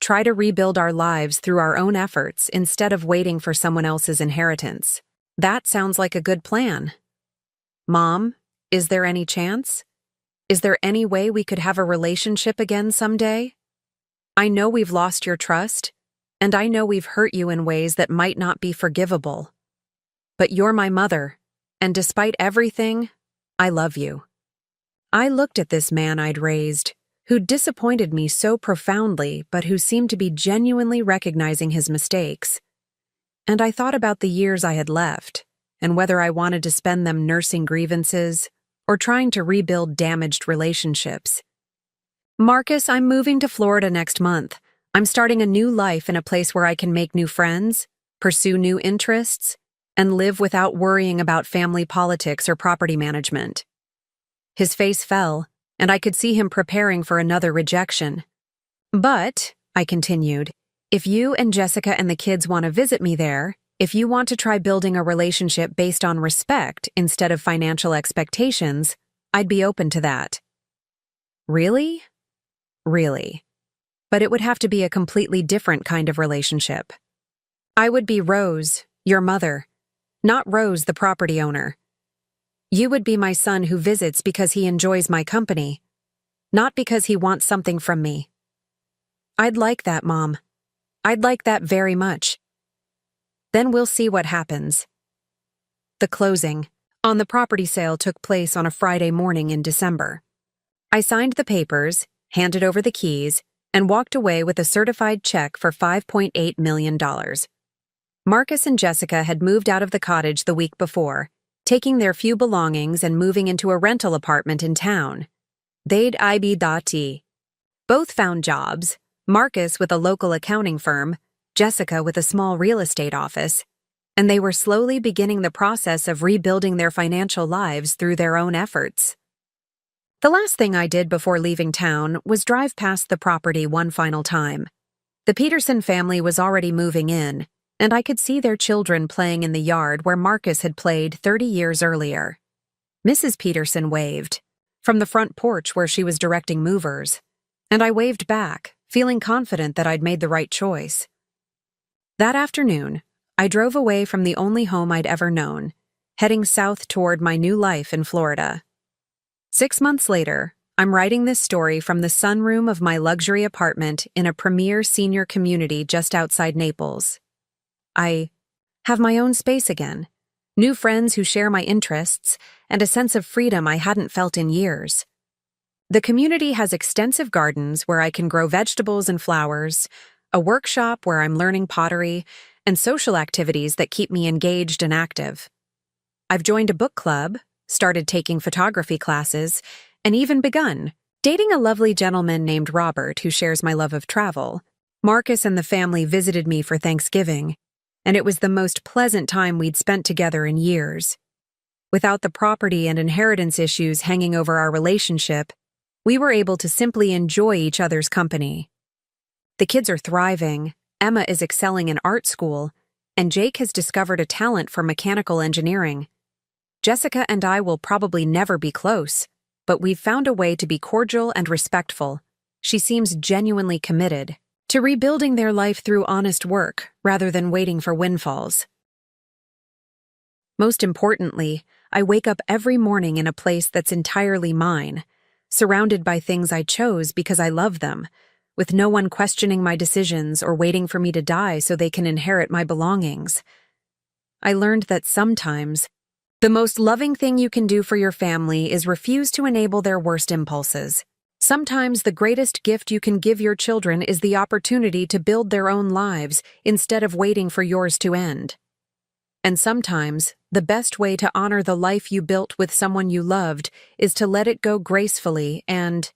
Try to rebuild our lives through our own efforts instead of waiting for someone else's inheritance. That sounds like a good plan. Mom, is there any chance? Is there any way we could have a relationship again someday? I know we've lost your trust, and I know we've hurt you in ways that might not be forgivable. But you're my mother, and despite everything, I love you. I looked at this man I'd raised, who disappointed me so profoundly but who seemed to be genuinely recognizing his mistakes. And I thought about the years I had left, and whether I wanted to spend them nursing grievances or trying to rebuild damaged relationships. Marcus, I'm moving to Florida next month. I'm starting a new life in a place where I can make new friends, pursue new interests, and live without worrying about family politics or property management. His face fell, and I could see him preparing for another rejection. But, I continued, if you and Jessica and the kids want to visit me there, if you want to try building a relationship based on respect instead of financial expectations, I'd be open to that. Really? Really. But it would have to be a completely different kind of relationship. I would be Rose, your mother, not Rose, the property owner. You would be my son who visits because he enjoys my company, not because he wants something from me. I'd like that, Mom. I'd like that very much. Then we'll see what happens. The closing on the property sale took place on a Friday morning in December. I signed the papers, handed over the keys, and walked away with a certified check for $5.8 million. Marcus and Jessica had moved out of the cottage the week before, taking their few belongings and moving into a rental apartment in town. They'd IB.T. Both found jobs, Marcus with a local accounting firm, Jessica with a small real estate office, and they were slowly beginning the process of rebuilding their financial lives through their own efforts. The last thing I did before leaving town was drive past the property one final time. The Peterson family was already moving in, and I could see their children playing in the yard where Marcus had played 30 years earlier. Mrs. Peterson waved, from the front porch where she was directing movers, and I waved back, feeling confident that I'd made the right choice. That afternoon, I drove away from the only home I'd ever known, heading south toward my new life in Florida. 6 months later, I'm writing this story from the sunroom of my luxury apartment in a premier senior community just outside Naples. I have my own space again, new friends who share my interests, and a sense of freedom I hadn't felt in years. The community has extensive gardens where I can grow vegetables and flowers, a workshop where I'm learning pottery, and social activities that keep me engaged and active. I've joined a book club, started taking photography classes, and even begun dating a lovely gentleman named Robert who shares my love of travel. Marcus and the family visited me for Thanksgiving, and it was the most pleasant time we'd spent together in years. Without the property and inheritance issues hanging over our relationship, we were able to simply enjoy each other's company. The kids are thriving, Emma is excelling in art school, and Jake has discovered a talent for mechanical engineering. Jessica and I will probably never be close, but we've found a way to be cordial and respectful. She seems genuinely committed to rebuilding their life through honest work rather than waiting for windfalls. Most importantly, I wake up every morning in a place that's entirely mine, surrounded by things I chose because I love them, with no one questioning my decisions or waiting for me to die so they can inherit my belongings. I learned that sometimes the most loving thing you can do for your family is refuse to enable their worst impulses. Sometimes the greatest gift you can give your children is the opportunity to build their own lives instead of waiting for yours to end. And sometimes, the best way to honor the life you built with someone you loved is to let it go gracefully and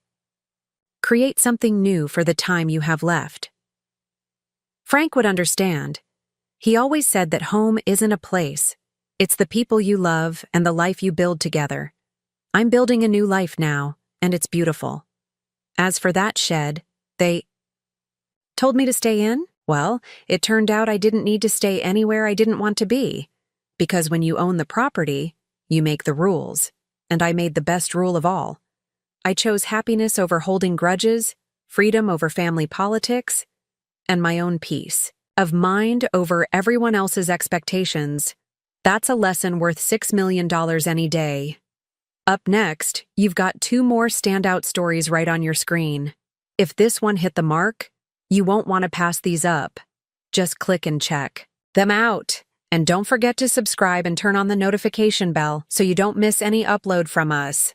create something new for the time you have left. Frank would understand. He always said that home isn't a place. It's the people you love and the life you build together. I'm building a new life now, and it's beautiful. As for that shed, they told me to stay in? Well, it turned out I didn't need to stay anywhere I didn't want to be. Because when you own the property, you make the rules. And I made the best rule of all. I chose happiness over holding grudges, freedom over family politics, and my own peace of mind over everyone else's expectations. That's a lesson worth $6 million any day. Up next, you've got 2 more standout stories right on your screen. If this one hit the mark, you won't want to pass these up. Just click and check them out. And don't forget to subscribe and turn on the notification bell so you don't miss any upload from us.